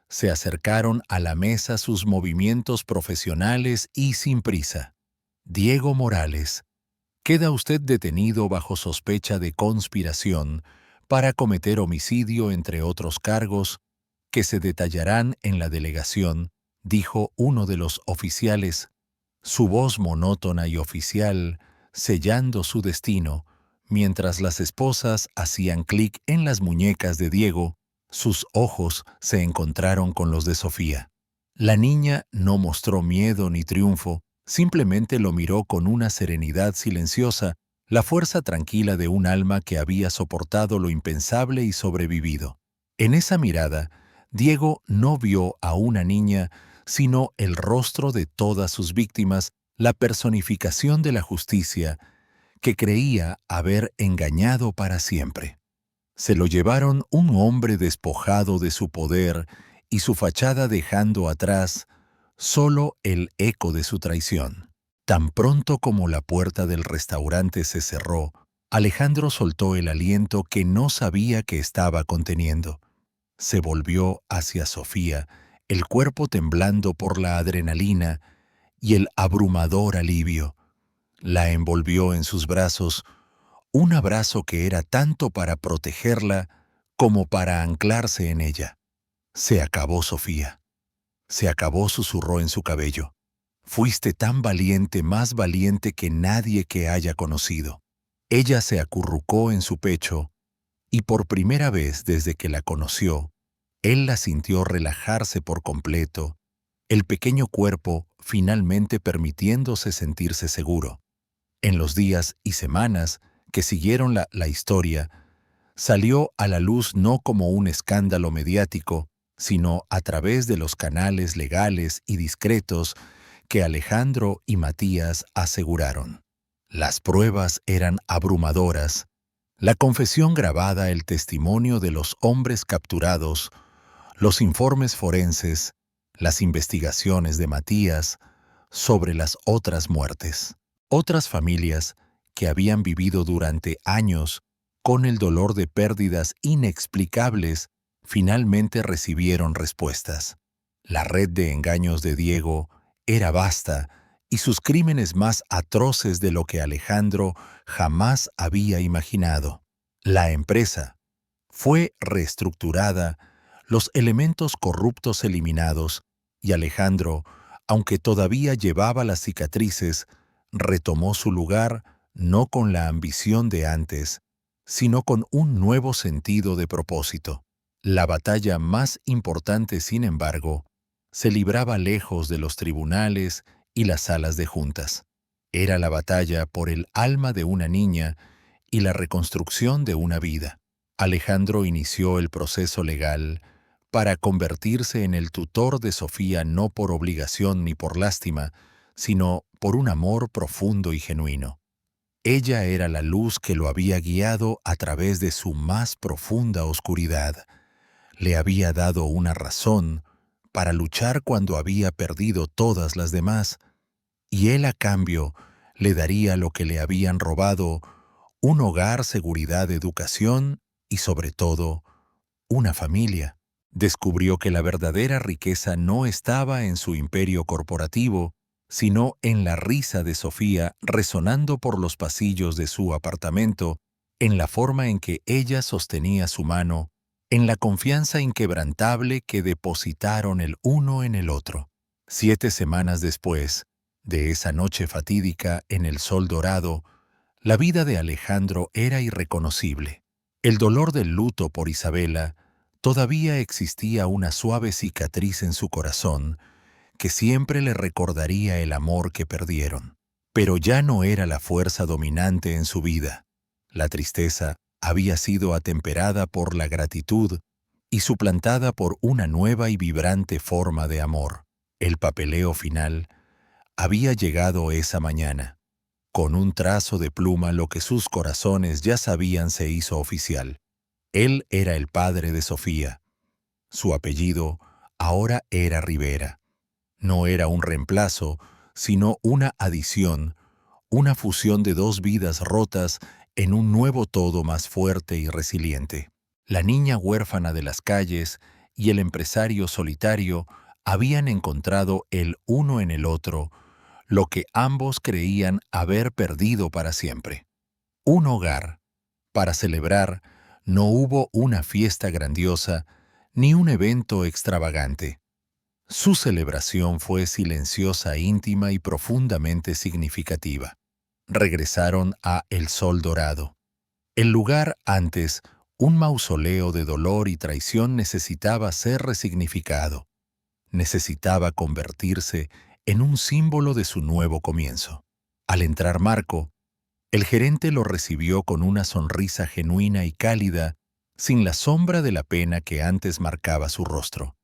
se acercaron a la mesa, sus movimientos profesionales y sin prisa. Diego Morales, queda usted detenido bajo sospecha de conspiración para cometer homicidio, entre otros cargos, que se detallarán en la delegación, dijo uno de los oficiales, su voz monótona y oficial sellando su destino, mientras las esposas hacían clic en las muñecas de Diego, sus ojos se encontraron con los de Sofía. La niña no mostró miedo ni triunfo, simplemente lo miró con una serenidad silenciosa, la fuerza tranquila de un alma que había soportado lo impensable y sobrevivido. En esa mirada, Diego no vio a una niña, sino el rostro de todas sus víctimas, la personificación de la justicia, que creía haber engañado para siempre. Se lo llevaron un hombre despojado de su poder y su fachada, dejando atrás solo el eco de su traición. Tan pronto como la puerta del restaurante se cerró, Alejandro soltó el aliento que no sabía que estaba conteniendo. Se volvió hacia Sofía, el cuerpo temblando por la adrenalina y el abrumador alivio. La envolvió en sus brazos, un abrazo que era tanto para protegerla como para anclarse en ella. Se acabó, Sofía. Se acabó, susurró en su cabello. Fuiste tan valiente, más valiente que nadie que haya conocido. Ella se acurrucó en su pecho y por primera vez desde que la conoció, él la sintió relajarse por completo, el pequeño cuerpo finalmente permitiéndose sentirse seguro. En los días y semanas que siguieron la historia, salió a la luz no como un escándalo mediático, sino a través de los canales legales y discretos que Alejandro y Matías aseguraron. Las pruebas eran abrumadoras. La confesión grabada, el testimonio de los hombres capturados, los informes forenses, las investigaciones de Matías sobre las otras muertes. Otras familias que habían vivido durante años con el dolor de pérdidas inexplicables finalmente recibieron respuestas. La red de engaños de Diego era vasta y sus crímenes más atroces de lo que Alejandro jamás había imaginado. La empresa fue reestructurada, los elementos corruptos eliminados, y Alejandro, aunque todavía llevaba las cicatrices, retomó su lugar no con la ambición de antes, sino con un nuevo sentido de propósito. La batalla más importante, sin embargo, se libraba lejos de los tribunales y las salas de juntas. Era la batalla por el alma de una niña y la reconstrucción de una vida. Alejandro inició el proceso legal, para convertirse en el tutor de Sofía no por obligación ni por lástima, sino por un amor profundo y genuino. Ella era la luz que lo había guiado a través de su más profunda oscuridad. Le había dado una razón para luchar cuando había perdido todas las demás, y él a cambio le daría lo que le habían robado: un hogar, seguridad, educación y, sobre todo, una familia. Descubrió que la verdadera riqueza no estaba en su imperio corporativo, sino en la risa de Sofía resonando por los pasillos de su apartamento, en la forma en que ella sostenía su mano, en la confianza inquebrantable que depositaron el uno en el otro. 7 semanas después de esa noche fatídica en el sol dorado, la vida de Alejandro era irreconocible. El dolor del luto por Isabela. Todavía existía una suave cicatriz en su corazón que siempre le recordaría el amor que perdieron. Pero ya no era la fuerza dominante en su vida. La tristeza había sido atemperada por la gratitud y suplantada por una nueva y vibrante forma de amor. El papeleo final había llegado esa mañana. Con un trazo de pluma, lo que sus corazones ya sabían se hizo oficial. Él era el padre de Sofía. Su apellido ahora era Rivera. No era un reemplazo, sino una adición, una fusión de dos vidas rotas en un nuevo todo más fuerte y resiliente. La niña huérfana de las calles y el empresario solitario habían encontrado el uno en el otro lo que ambos creían haber perdido para siempre: un hogar. Para celebrar, no hubo una fiesta grandiosa ni un evento extravagante. Su celebración fue silenciosa, íntima y profundamente significativa. Regresaron a El Sol Dorado. El lugar, antes un mausoleo de dolor y traición, necesitaba ser resignificado. Necesitaba convertirse en un símbolo de su nuevo comienzo. Al entrar Marco, el gerente lo recibió con una sonrisa genuina y cálida, sin la sombra de la pena que antes marcaba su rostro.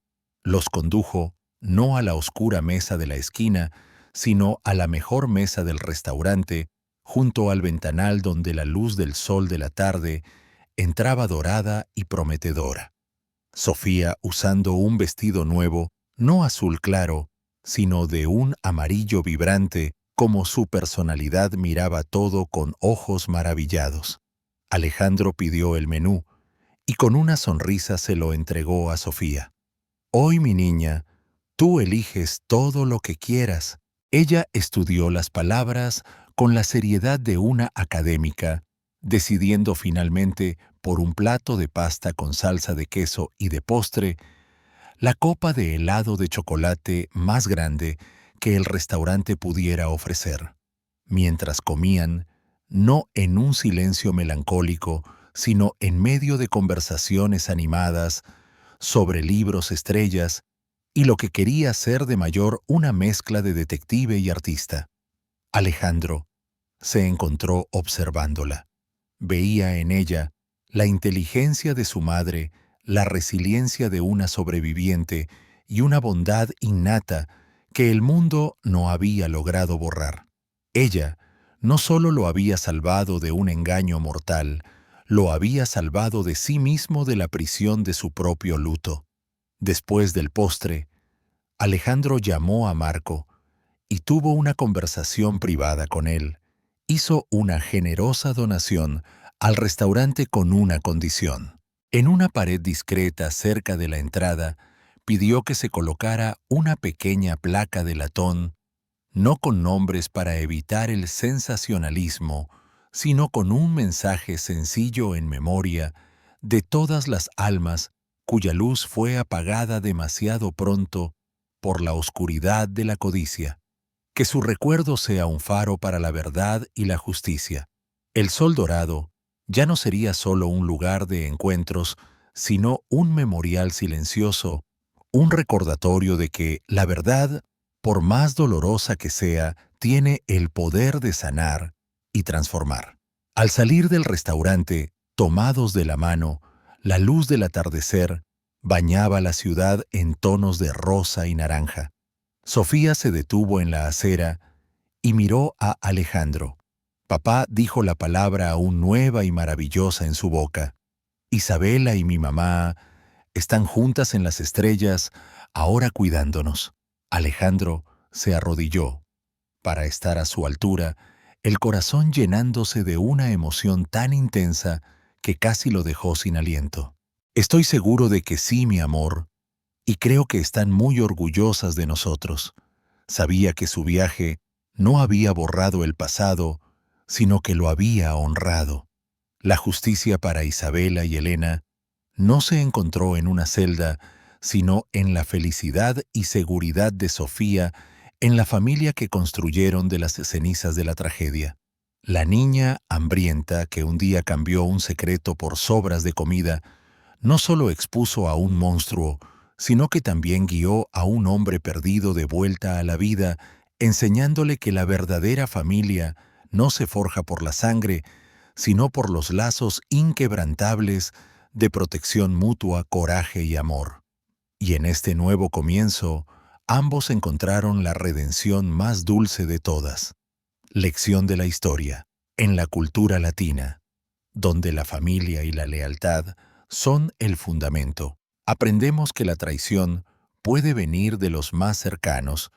Los condujo no a la oscura mesa de la esquina, sino a la mejor mesa del restaurante, junto al ventanal donde la luz del sol de la tarde entraba dorada y prometedora. Sofía, usando un vestido nuevo, no azul claro, sino de un amarillo vibrante, como su personalidad, miraba todo con ojos maravillados. Alejandro pidió el menú y con una sonrisa se lo entregó a Sofía. «Hoy, mi niña, tú eliges todo lo que quieras». Ella estudió las palabras con la seriedad de una académica, decidiendo finalmente por un plato de pasta con salsa de queso y de postre, la copa de helado de chocolate más grande que el restaurante pudiera ofrecer. Mientras comían, no en un silencio melancólico, sino en medio de conversaciones animadas sobre libros, estrellas y lo que quería ser de mayor una mezcla de detective y artista. Alejandro se encontró observándola. Veía en ella la inteligencia de su madre, la resiliencia de una sobreviviente y una bondad innata que el mundo no había logrado borrar. Ella no solo lo había salvado de un engaño mortal, lo había salvado de sí mismo, de la prisión de su propio luto. Después del postre, Alejandro llamó a Marco y tuvo una conversación privada con él. Hizo una generosa donación al restaurante con una condición. En una pared discreta cerca de la entrada, pidió que se colocara una pequeña placa de latón, no con nombres para evitar el sensacionalismo, sino con un mensaje sencillo en memoria de todas las almas cuya luz fue apagada demasiado pronto por la oscuridad de la codicia. Que su recuerdo sea un faro para la verdad y la justicia. El Sol Dorado ya no sería solo un lugar de encuentros, sino un memorial silencioso, un recordatorio de que la verdad, por más dolorosa que sea, tiene el poder de sanar y transformar. Al salir del restaurante, tomados de la mano, la luz del atardecer Bañaba la ciudad en tonos de rosa y naranja. Sofía se detuvo en la acera y miró a Alejandro. Papá dijo la palabra aún nueva y maravillosa en su boca. Isabela y mi mamá están juntas en las estrellas, ahora cuidándonos. Alejandro se arrodilló para estar a su altura, el corazón llenándose de una emoción tan intensa que casi lo dejó sin aliento. Estoy seguro de que sí, mi amor, y creo que están muy orgullosas de nosotros. Sabía que su viaje no había borrado el pasado, sino que lo había honrado. La justicia para Isabela y Elena no se encontró en una celda, sino en la felicidad y seguridad de Sofía, en la familia que construyeron de las cenizas de la tragedia. La niña hambrienta que un día cambió un secreto por sobras de comida, no solo expuso a un monstruo, sino que también guió a un hombre perdido de vuelta a la vida, enseñándole que la verdadera familia no se forja por la sangre, sino por los lazos inquebrantables de protección mutua, coraje y amor. Y en este nuevo comienzo, ambos encontraron la redención más dulce de todas. Lección de la historia. En la cultura latina, donde la familia y la lealtad son el fundamento, aprendemos que la traición puede venir de los más cercanos,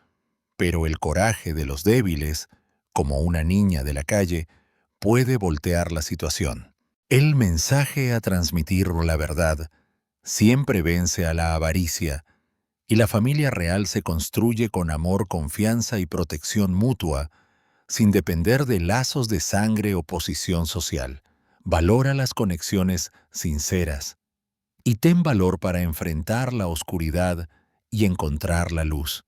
pero el coraje de los débiles, como una niña de la calle, puede voltear la situación. El mensaje a transmitir la verdad siempre vence a la avaricia, y la familia real se construye con amor, confianza y protección mutua, sin depender de lazos de sangre o posición social. Valora las conexiones sinceras y ten valor para enfrentar la oscuridad y encontrar la luz.